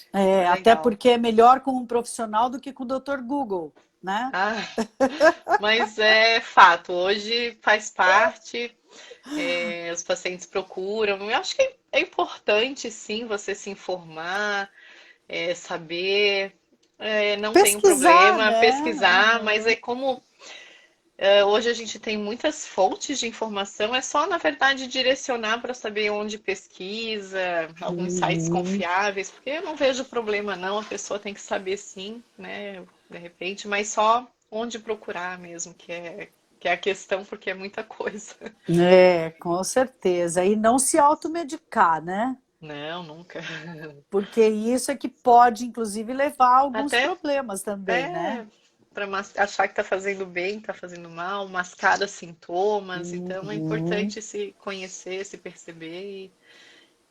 Então é Até legal. porque é melhor com um profissional do que com o Dr. Google, né? Ah, mas é fato, hoje faz parte, os pacientes procuram. Eu acho que é importante, sim, você se informar, saber. Não tem um Pesquisar, problema né? pesquisar, mas Aham. é como hoje a gente tem muitas fontes de informação, é só, na verdade, direcionar para saber onde pesquisa, alguns sites Uhum. confiáveis, porque eu não vejo problema não, a pessoa tem que saber sim, né, de repente, mas só onde procurar mesmo, que é a questão, porque é muita coisa. É, com certeza. E não se automedicar, né? Não, nunca. Porque isso é que pode, inclusive, levar a alguns Até, problemas também, né? até para achar que está fazendo bem, está fazendo mal, mascara sintomas, então é Uhum. importante se conhecer, se perceber e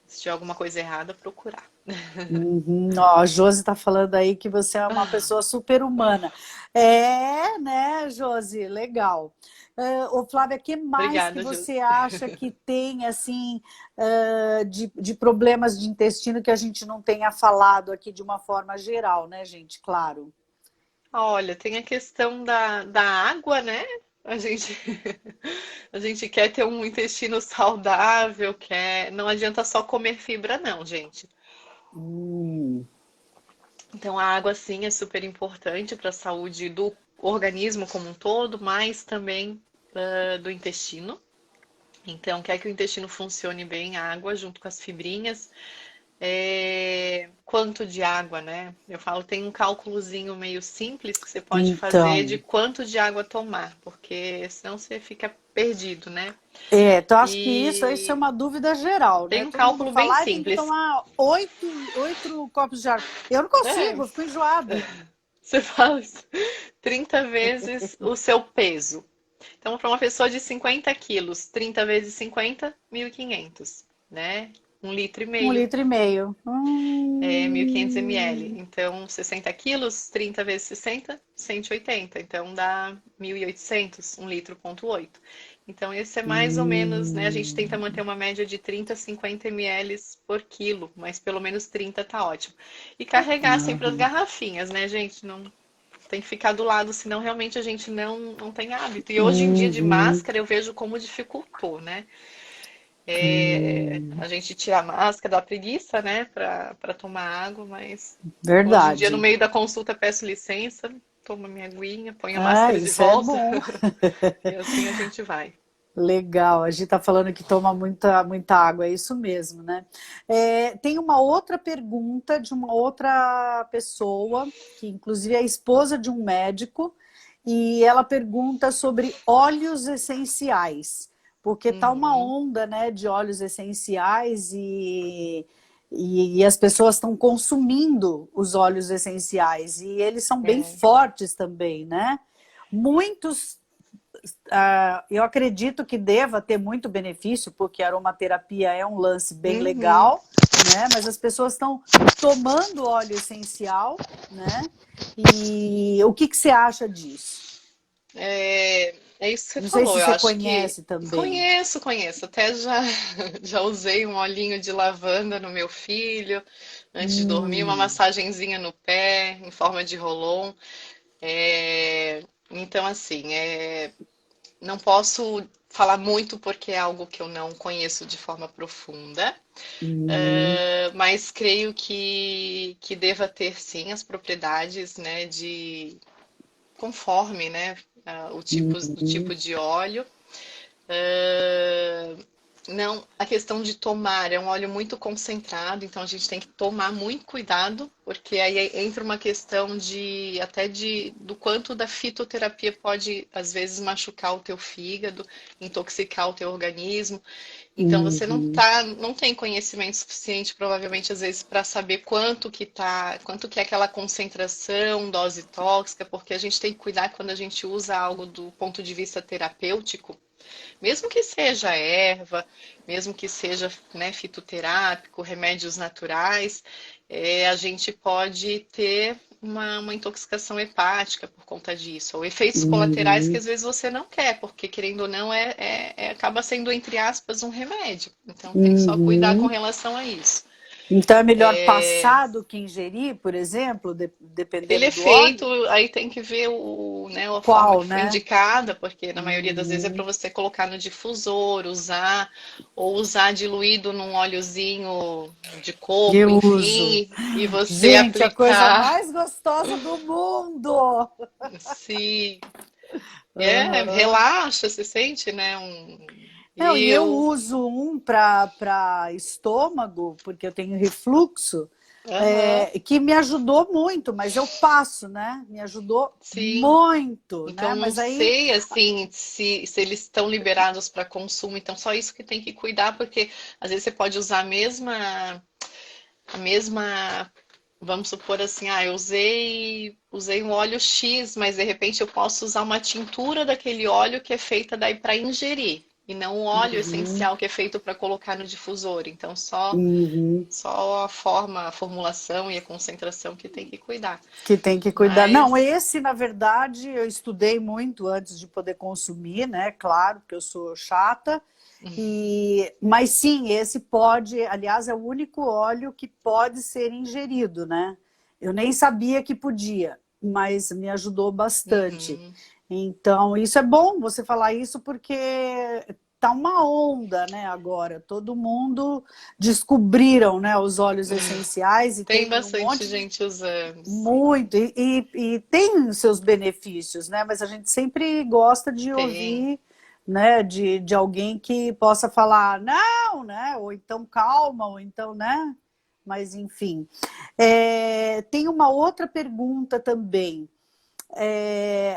se tiver alguma coisa errada, procurar. Uhum. Ó, a Josi está falando aí que você é uma pessoa super humana. É, né, Josi? Legal. Ô, Flávia, o que mais que Obrigada, Ju. você acha que tem, assim, de problemas de intestino que a gente não tenha falado aqui de uma forma geral, né, gente? Claro. Olha, tem a questão da água, né? A gente, a gente quer ter um intestino saudável, não adianta só comer fibra, não, gente. Hum. Então, a água, sim, é super importante para a saúde do organismo como um todo, mas também do intestino. Então, quer que o intestino funcione bem, água junto com as fibrinhas. Quanto de água, né? Eu falo, tem um cálculozinho meio simples que você pode fazer de Então, quanto de água tomar, porque senão você fica perdido, né? então acho que isso é E uma dúvida geral, tem né? um Todo mundo cálculo bem fala, tem que simples. tomar oito copos de água. Eu não É, consigo, eu fico enjoada. você fala isso, 30 vezes o seu peso. Então, para uma pessoa de 50 quilos, 30 vezes 50, 1.500, né? um litro e Um meio. litro e meio. É 1.500 ml. Então, 60 quilos, 30 vezes 60, 180. Então, dá 1.800, 1 litro, ponto 8. Então, esse é mais ou menos, né? A gente tenta manter uma média de 30 a 50 ml por quilo, mas pelo menos 30 tá ótimo. E carregar sempre as Aham. garrafinhas, né, gente? Não tem que ficar do lado, senão realmente a gente não tem hábito. E hoje em dia, de Uhum. máscara, eu vejo como dificultou, né? Hum. A gente tira a máscara, dá preguiça, né, para tomar água, mas hoje em dia, no Verdade. meio da consulta, peço licença, tomo minha aguinha, ponho a Ah, máscara de isso é volta bom. e assim a gente vai. Legal, a gente está falando que toma muita, muita água, é isso mesmo, né? Tem uma outra pergunta de uma outra pessoa, que inclusive é a esposa de um médico, e ela pergunta sobre óleos essenciais, porque tá uma Uhum, onda, né, de óleos essenciais e as pessoas estão consumindo os óleos essenciais, e eles são bem é. fortes também, né? Muitos eu acredito que deva ter muito benefício, porque a aromaterapia é um lance bem Uhum. legal, né? Mas as pessoas estão tomando óleo essencial, né? E o que você acha disso? É isso que você Não sei falou, se eu você acho que conhece também. conheço, até já, já usei um olhinho de lavanda no meu filho antes de dormir, uma Hum, massagenzinha no pé em forma de roll-on. Então, assim, não posso falar muito porque é algo que eu não conheço de forma profunda, hum, mas creio que deva ter sim as propriedades, né, de conforme, né, o hum, tipo de óleo. Ah, não, a questão de tomar é um óleo muito concentrado, então a gente tem que tomar muito cuidado, porque aí entra uma questão de até de do quanto da fitoterapia pode às vezes machucar o teu fígado, intoxicar o teu organismo. Então você uhum, não tem conhecimento suficiente, provavelmente às vezes para saber quanto que é aquela concentração, dose tóxica, porque a gente tem que cuidar quando a gente usa algo do ponto de vista terapêutico, mesmo que seja erva, mesmo que seja, né, fitoterápico, remédios naturais, a gente pode ter uma intoxicação hepática por conta disso, ou efeitos colaterais que uhum, às vezes você não quer, porque querendo ou não, acaba sendo, entre aspas, um remédio. Então tem que só cuidar com uhum. relação a isso. Então é melhor passar do que ingerir, por exemplo, Ele dependendo é do óleo? feito, aí tem que ver né, a forma Qual, que foi né? indicada, porque na maioria das vezes é para Uhum. você colocar no difusor, usar, ou usar diluído num óleozinho de coco, Eu uso. enfim, e você Gente, a coisa aplicar. mais gostosa do mundo. Se Aham. relaxa, se sente, né? Não, E e eu eu. uso um para estômago, porque eu tenho refluxo, Aham, que me ajudou muito, mas eu passo, né? Me ajudou sim. muito, né? Então, não Mas aí, sei assim se eles estão liberados para consumo. Então, só isso que tem que cuidar, porque às vezes você pode usar a mesma, vamos supor assim, eu usei um óleo X, mas de repente eu posso usar uma tintura daquele óleo que é feita daí para ingerir, e não o óleo uhum, essencial que é feito para colocar no difusor. Então, só uhum. só a forma, a formulação e a concentração que tem que cuidar. Que tem que cuidar. Não, Mas esse, na verdade, eu estudei muito antes de poder consumir, né? Claro, porque eu sou chata. Mas sim, esse pode, aliás, é o único óleo que pode ser ingerido, né? Eu nem sabia que podia, mas me ajudou bastante. uhum, Então, isso é bom você falar isso porque tá uma onda, né, agora. Todo mundo descobriram, né, os óleos essenciais e tem tem um bastante monte de gente usando, sim. muito, e tem os seus benefícios, né? Mas a gente sempre gosta de Tem. ouvir, né, de alguém que possa falar, não, né? Ou então calma, ou então, né? Mas enfim. Tem uma outra pergunta também.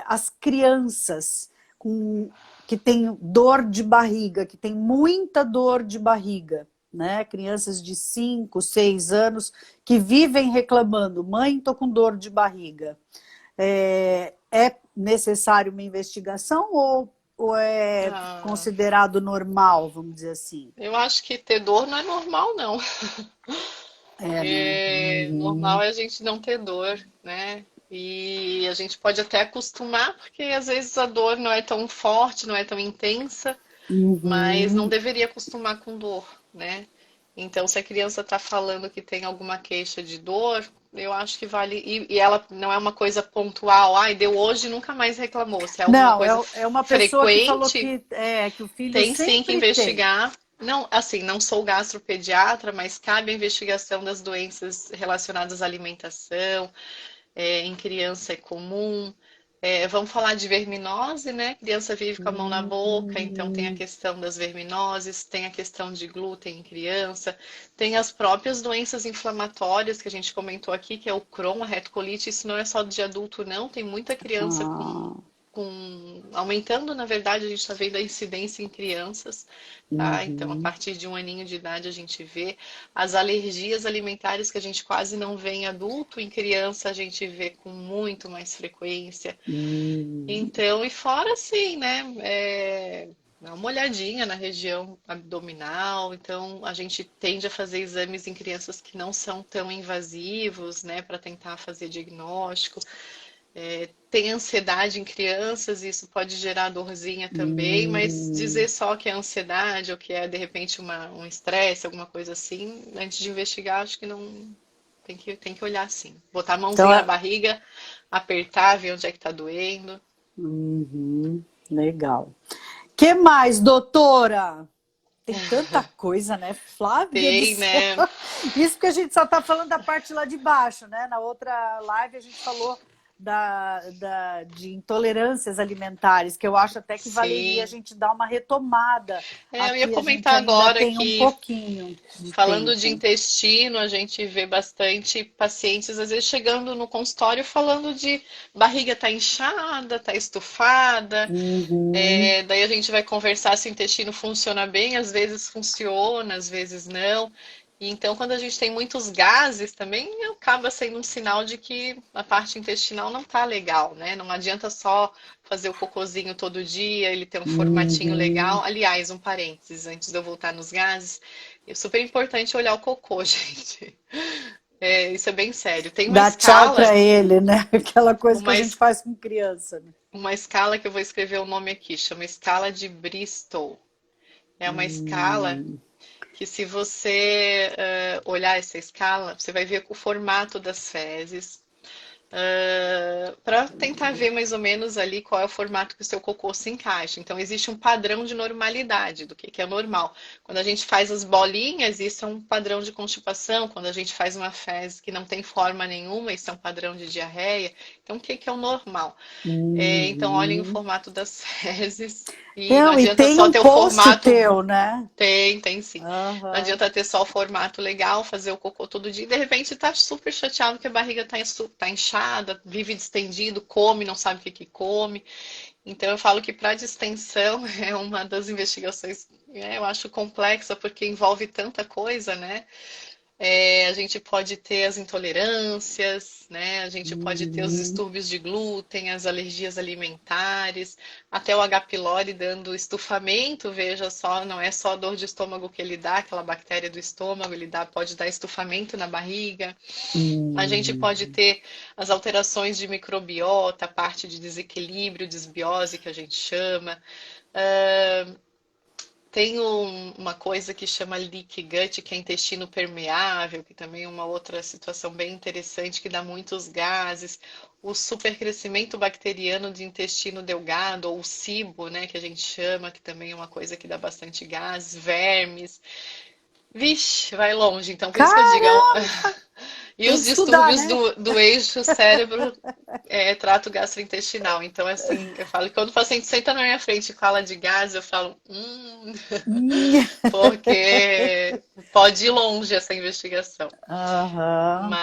As crianças com, que têm dor de barriga, que têm muita dor de barriga, né? Crianças de 5, 6 anos que vivem reclamando, mãe, estou com dor de barriga. É necessário uma investigação ou ou é Ah, considerado normal, vamos dizer assim? eu acho que ter dor não é normal, não. É, né? Normal Uhum, é a gente não ter dor, né? E a gente pode até acostumar, porque às vezes a dor não é tão forte, não é tão intensa, mas não uhum, deveria acostumar com dor, né? Então, se a criança está falando que tem alguma queixa de dor, eu acho que vale. E ela não é uma coisa pontual, ai, deu hoje e nunca mais reclamou. Se é alguma não, coisa é uma pessoa que falou frequente, que o filho tem sim que sempre tem. investigar. Não, assim, não sou gastropediatra, mas cabe a investigação das doenças relacionadas à alimentação, em criança é comum. Vamos falar de verminose, né? Criança vive com a mão na boca, então tem a Hum, questão das verminoses, tem a questão de glúten em criança, tem as próprias doenças inflamatórias que a gente comentou aqui, que é o Crohn, a retocolite, isso não é só de adulto, não, tem muita criança ah, aumentando, na verdade, a gente está vendo a incidência em crianças, tá? Então, a uhum, partir de um aninho de idade, a gente vê as alergias alimentares que a gente quase não vê em adulto, em criança a gente vê com muito mais frequência. hum, Então, e fora assim, né? Dá uma olhadinha na região abdominal. Então, a gente tende a fazer exames em crianças que não são tão invasivos, né, para tentar fazer diagnóstico. Tem ansiedade em crianças, isso pode gerar dorzinha também, mas hum. dizer só que é ansiedade ou que é de repente um estresse, alguma coisa assim, antes de investigar, acho que não tem que olhar assim. Botar a Então, mãozinha na barriga, apertar, ver onde é que tá doendo. uhum, legal. Que mais, doutora? Tem tanta coisa, né, Flávia do Tem, céu? né? Isso porque a gente só está falando da parte lá de baixo, né? Na outra live a gente falou de intolerâncias alimentares, que eu acho até que valeria a Sim. gente dar uma retomada. Eu ia Aqui a gente comentar ainda agora tem um que pouquinho de falando de tempo. intestino, a gente vê bastante pacientes, às vezes, chegando no consultório falando de barriga tá inchada, tá estufada. Uhum, Daí a gente vai conversar se o intestino funciona bem, às vezes funciona, às vezes não. E então, quando a gente tem muitos gases também, acaba sendo um sinal de que a parte intestinal não tá legal, né? Não adianta só fazer o cocôzinho todo dia, ele ter um formatinho uhum. legal. Aliás, um parênteses, antes de eu voltar nos gases, é super importante olhar o cocô, gente. Isso é bem sério. Tem Dá tchau para ele, né? Aquela coisa que a uma, gente faz com criança, né? uma escala que eu vou escrever o nome aqui, chama escala de Bristol. É uma escala Hum, que se você olhar essa escala, você vai ver o formato das fezes, para tentar ver mais ou menos ali qual é o formato que o seu cocô se encaixa. Então, existe um padrão de normalidade do que é normal. Quando a gente faz as bolinhas, isso é um padrão de constipação. Quando a gente faz uma fezes que não tem forma nenhuma, isso é um padrão de diarreia. Então, o que é o normal? Então, olhem o uhum. formato das fezes e não Não, e adianta tem só um ter o post formato. teu, né? Tem sim. Não Aham. adianta ter só o formato legal, fazer o cocô todo dia e de repente tá super chateado que a barriga tá inchada, vive distendido, come, não sabe o que que come. Então eu falo que para distensão é uma das investigações, eu acho complexa porque envolve tanta coisa, né? A gente pode ter as intolerâncias, né? A gente pode ter os Uhum. distúrbios de glúten, as alergias alimentares, até o H. pylori dando estufamento, veja só, não é só dor de estômago que ele dá, aquela bactéria do estômago, pode dar estufamento na barriga. A gente pode Uhum. ter as alterações de microbiota, a parte de desequilíbrio, desbiose que a gente chama. Tem uma coisa que chama leaky gut, que é intestino permeável, que também é uma outra situação bem interessante, que dá muitos gases. O supercrescimento bacteriano de intestino delgado, ou o SIBO, né, que a gente chama, que também é uma coisa que dá bastante gases, vermes. Vixe, vai longe. Então, por isso que eu digo, Caramba! e Tem os que estudar, distúrbios né? do eixo cérebro trato gastrointestinal. Então, assim, eu falo que quando o paciente senta na minha frente e fala de gás, eu falo, Hum. porque pode ir longe essa investigação. Aham.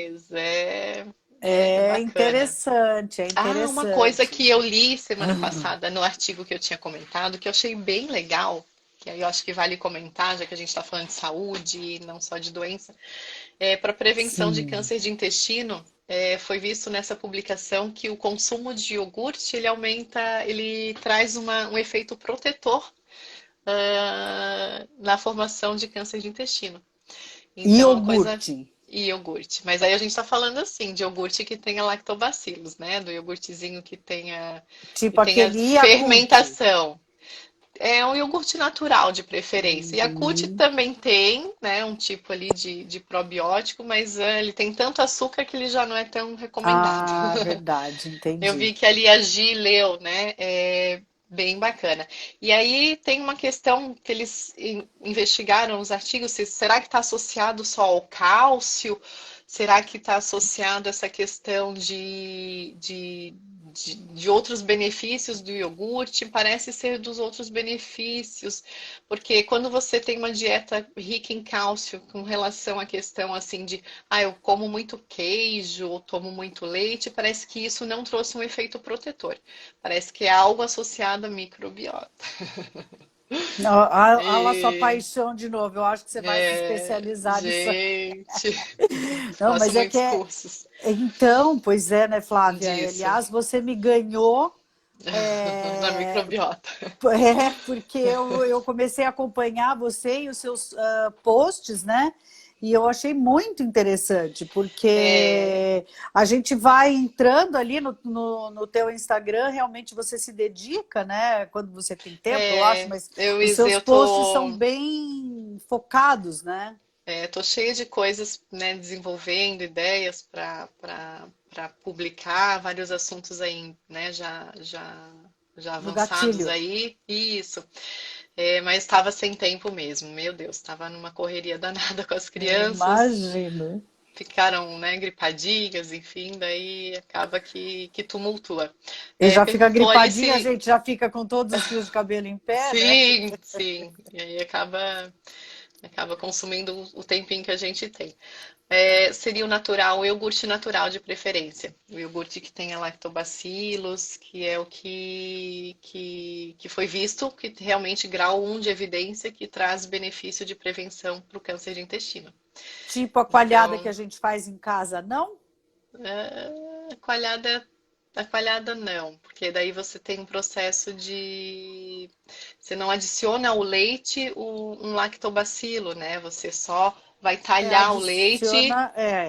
Mas é É bacana. interessante, é Ah, uma coisa interessante. que eu li semana Ah, passada no artigo que eu tinha comentado, que eu achei bem legal, que aí eu acho que vale comentar, já que a gente está falando de saúde e não só de doença, para prevenção de sim. câncer de intestino. foi visto nessa publicação que o consumo de iogurte ele aumenta, ele traz um efeito protetor na formação de câncer de intestino. Então, é uma coisa. Iogurte. E iogurte. Mas aí a gente está falando assim, de iogurte que tenha lactobacilos, né? Do iogurtezinho que Tipo tenha aquele Yakult. fermentação. É um iogurte natural de preferência. Yakult Uhum. também tem, né? Um tipo ali de probiótico, mas ele tem tanto açúcar que ele já não é tão recomendado. Ah, verdade, Eu entendi. vi que ali a Gi leu, né? É bem bacana. E aí tem uma questão que eles investigaram os artigos, será que está associado só ao cálcio? Será que está associado a essa questão de outros benefícios do iogurte? Parece ser dos outros benefícios, porque quando você tem uma dieta rica em cálcio com relação à questão assim de eu como muito queijo ou tomo muito leite, parece que isso não trouxe um efeito protetor. Parece que é algo associado à microbiota. Olha lá sua E, paixão de novo. Eu acho que você vai se especializar nisso. gente, Não, faço mas é que muitos é. cursos Então, pois é, né, Flávia? disso Aliás, você me ganhou. na É, microbiota. porque eu comecei a acompanhar você e os seus posts, né? E eu achei muito interessante, É, porque a gente vai entrando ali no teu Instagram, realmente você se dedica, né? Quando você tem tempo, eu acho, mas os seus eu posts são tô bem focados, né? tô cheia de coisas, né, desenvolvendo ideias para publicar vários assuntos aí, né, já No avançados gatilho. aí. Isso. Mas estava sem tempo mesmo. Meu Deus, estava numa correria danada com as crianças. Imagino. Ficaram, né, gripadinhas, enfim, daí acaba que tumultua. E já fica Perguntou ali gripadinha, a se. gente já fica com todos os fios de cabelo em pé, né? Sim, sim. E aí acaba consumindo o tempinho que a gente tem. Seria o natural, o iogurte natural de preferência. O iogurte que tenha lactobacilos, que é o que foi visto, que realmente grau 1 de evidência que traz benefício de prevenção para o câncer de intestino. Tipo a coalhada que Então, a gente faz em casa, não? coalhada, a coalhada não, porque daí você tem um processo de. Você não adiciona ao leite um lactobacilo, né? Você só vai talhar o leite.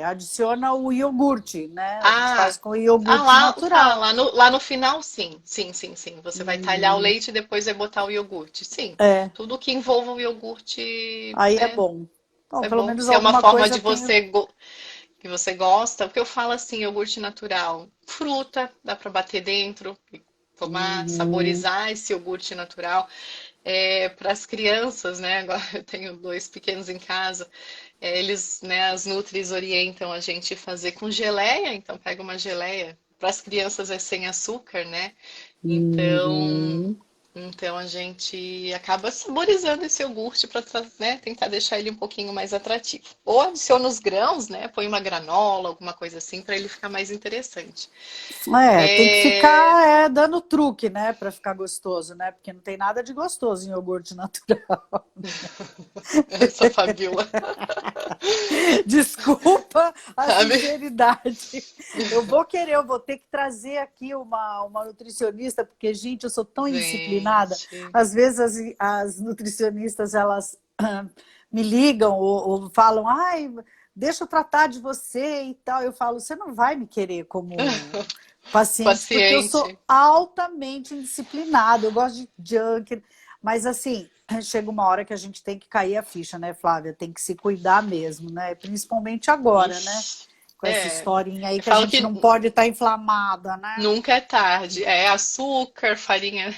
Adiciona o iogurte, né? A gente faz Ah, com iogurte natural. lá no final, sim. Sim, sim, sim. Você vai talhar o Uhum. leite e depois vai botar o iogurte. Sim. É, Tudo que envolva o iogurte, aí é né? bom. Isso Bom, é pelo bom. menos Se é uma alguma forma coisa de eu tenho. que você gosta, porque eu falo assim, iogurte natural, fruta, dá para bater dentro, e tomar, Uhum. saborizar esse iogurte natural. Para as crianças, né? Agora eu tenho dois pequenos em casa. Eles, né, as nutris orientam a gente fazer com geleia, então pega uma geleia. Para as crianças é sem açúcar, né? Então, Uhum. então a gente acaba saborizando esse iogurte para, né, tentar deixar ele um pouquinho mais atrativo. Ou adiciona os grãos, né? Põe uma granola, alguma coisa assim, para ele ficar mais interessante. Tem que É... ficar dando truque, né, para ficar gostoso, né? Porque não tem nada de gostoso em iogurte natural. Essa Fabiola, Desculpa a sabe? sinceridade. Eu vou ter que trazer aqui uma nutricionista, porque, gente, eu sou tão indisciplinada. Gente. Às vezes as nutricionistas, elas me ligam ou falam, ai, deixa eu tratar de você e tal. Eu falo, você não vai me querer como paciente, porque eu sou Paciente. altamente indisciplinada, eu gosto de junk, mas assim, chega uma hora que a gente tem que cair a ficha, né, Flávia? Tem que se cuidar mesmo, né? Principalmente agora, né? Ixi. Com essa historinha aí Eu que a falo gente que não pode estar inflamada, né? nunca é tarde. É açúcar, farinha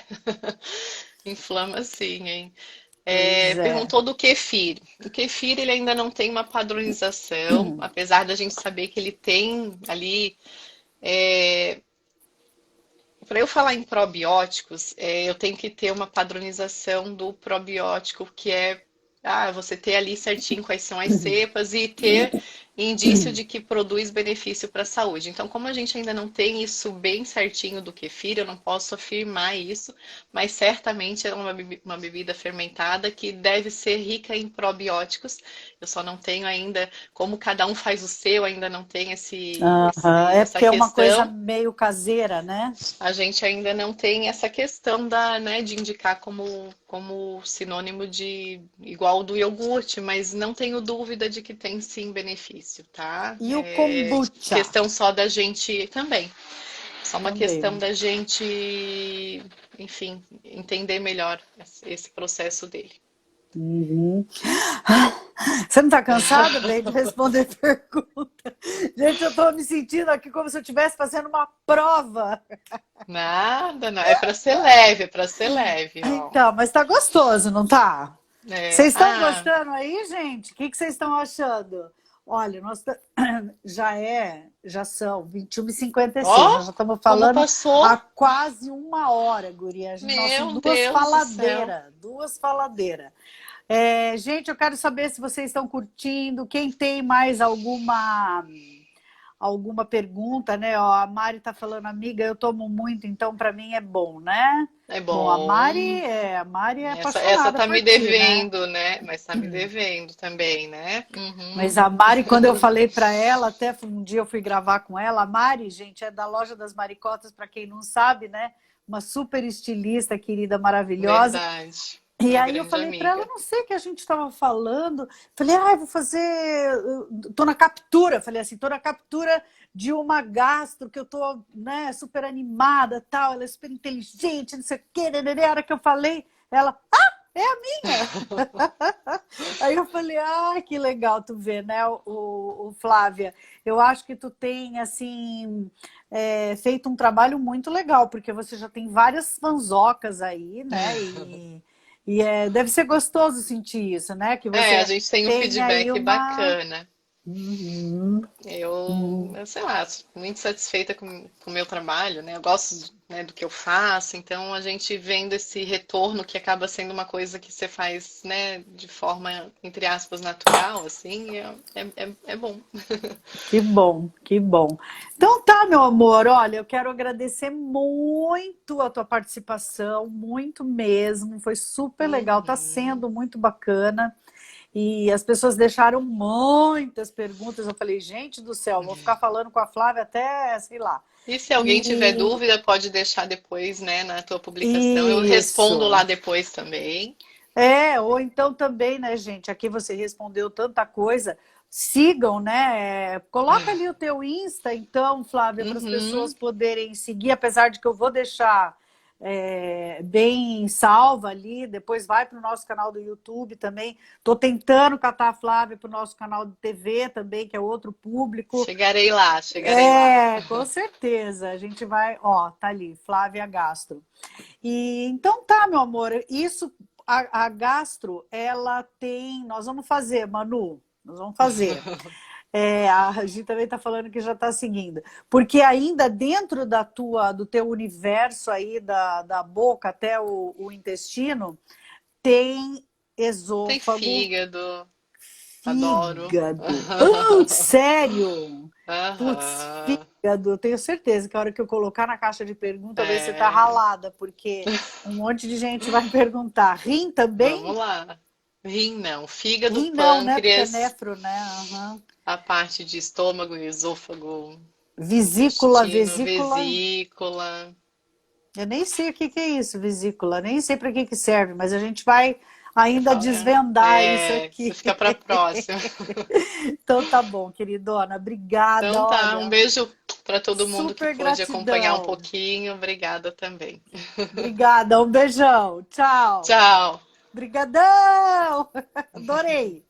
inflama sim, hein? Pois é. Perguntou do kefir. O kefir ele ainda não tem uma padronização, apesar da gente saber que ele tem ali. Para eu falar em probióticos, eu tenho que ter uma padronização do probiótico, que é você ter ali certinho quais são as cepas e ter indício de que produz benefício para a saúde. Então, como a gente ainda não tem isso bem certinho do kefir, eu não posso afirmar isso, mas certamente é uma bebida fermentada que deve ser rica em probióticos Eu só não tenho ainda, como cada um faz o seu, ainda não tem Aham, é essa porque é uma coisa questão. meio caseira, né? A gente ainda não tem essa questão né, de indicar como sinônimo de igual do iogurte, mas não tenho dúvida de que tem sim benefício, tá? E o É kombucha questão só da gente também. Só uma questão também. da gente, enfim, entender melhor esse processo dele. Uhum. Você não está cansada, bem, de responder pergunta? Gente, eu estou me sentindo aqui como se eu estivesse fazendo uma prova. Nada, não. É para ser leve, é para ser leve, ó. Então, mas está gostoso, não tá? É, Vocês estão gostando aí, gente? O que vocês estão achando? Olha, já são 21h56, ó, nós já estamos como falando há passou? quase uma hora, guria. Nós somos Meu Deus do céu. duas faladeiras. É, gente, eu quero saber se vocês estão curtindo, quem tem mais alguma pergunta, né? Ó, a Mari está falando, amiga, eu tomo muito, então para mim é bom, né? É Bom, bom. a Mari é Essa apaixonada tá por me ti, né? devendo, né? Mas tá me devendo também, né? Mas Uhum. a Mari, quando eu falei para ela, até um dia eu fui gravar com ela, a Mari, gente, é da Loja das Maricotas, para quem não sabe, né? Uma super estilista, querida, maravilhosa. Verdade. E Uma aí eu grande falei para ela, amiga. não sei o que a gente estava falando. Falei, ah, eu vou fazer. Tô na captura. Falei assim, tô na captura de uma gastro que eu tô, né, super animada, tal. Ela é super inteligente, não sei o quê. A hora que eu falei, ela, é a minha. Aí eu falei, ah, que legal tu ver, né, o Flávia. Eu acho que tu tem, assim, feito um trabalho muito legal, porque você já tem várias fanzocas aí, né, deve ser gostoso sentir isso, né, que É, a você gente tem um tem aí feedback uma... bacana. Uhum, Eu sei lá, sou muito satisfeita com o meu trabalho, né? Eu gosto, né, do que eu faço, então a gente vendo esse retorno que acaba sendo uma coisa que você faz, né, de forma, entre aspas, natural, assim, é bom. que bom, que bom. Então tá, meu amor, olha, eu quero agradecer muito a tua participação, muito mesmo, foi super legal, tá Uhum. sendo muito bacana. E as pessoas deixaram muitas perguntas. Eu falei, gente do céu, vou ficar falando com a Flávia até, sei lá. E se alguém tiver E dúvida, pode deixar depois, né, na tua publicação. Eu respondo isso. lá depois também. Ou então também, né, gente? Aqui você respondeu tanta coisa. Sigam, né? Coloca ali o teu Insta, então, Flávia, para as pessoas Uhum. poderem seguir, apesar de que eu vou deixar bem salva ali. Depois vai para o nosso canal do YouTube também. Estou tentando catar a Flávia para o nosso canal de TV também, que é outro público. Chegarei lá, chegarei lá. Com certeza. A gente vai, ó, tá ali, Flávia Gastro. E então tá, meu amor, isso a gastro, ela tem. Nós vamos fazer, Manu, nós vamos fazer. A Gi também está falando que já está seguindo. Porque ainda dentro do teu universo aí, da boca até o intestino, tem Tem esôfago, fígado, adoro. fígado. Sério? Putz, Aham. fígado, tenho certeza que a hora que eu colocar na caixa de pergunta, ver se tá É, ralada, porque um monte de gente vai perguntar. Rim também? vamos lá. Rim não, fígado, Rim não, né? Porque é pâncreas, nefro, né? Aham. a parte de estômago, esôfago, Vesícula, intestino, vesícula. vesícula. Eu nem sei o que que é isso, vesícula. Nem sei para que que serve, mas a gente vai Você ainda fala, desvendar isso isso aqui. fica para próxima. Então tá bom, queridona. Obrigada, Então tá, um olha. beijo para todo mundo que Super pôde acompanhar um gratidão. pouquinho. Obrigada também. Obrigada, um beijão. Tchau. Tchau. Brigadão! Adorei!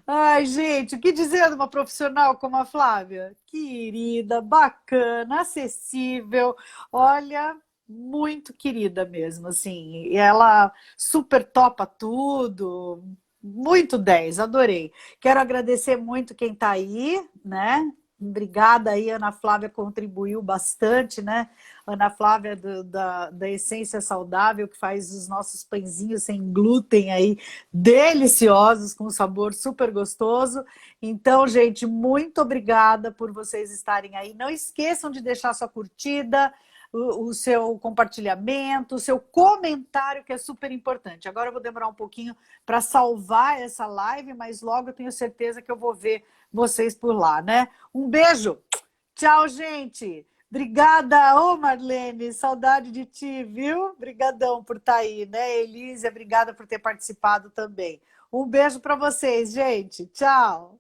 Ai, gente, o que dizer de uma profissional como a Flávia? Querida, bacana, acessível, olha, muito querida mesmo, assim. E ela super topa tudo, muito 10, adorei. Quero agradecer muito quem está aí, né? Obrigada aí, Ana Flávia contribuiu bastante, né? Ana Flávia da Essência Saudável, que faz os nossos pãezinhos sem glúten aí, deliciosos, com um sabor super gostoso. Então, gente, muito obrigada por vocês estarem aí. Não esqueçam de deixar sua curtida, o seu compartilhamento, o seu comentário, que é super importante. Agora eu vou demorar um pouquinho para salvar essa live, mas logo eu tenho certeza que eu vou ver vocês por lá, né? Um beijo! Tchau, gente! Obrigada, ô Marlene, saudade de ti, viu? Obrigadão por estar aí, né? Elísia, obrigada por ter participado também. Um beijo para vocês, gente. Tchau!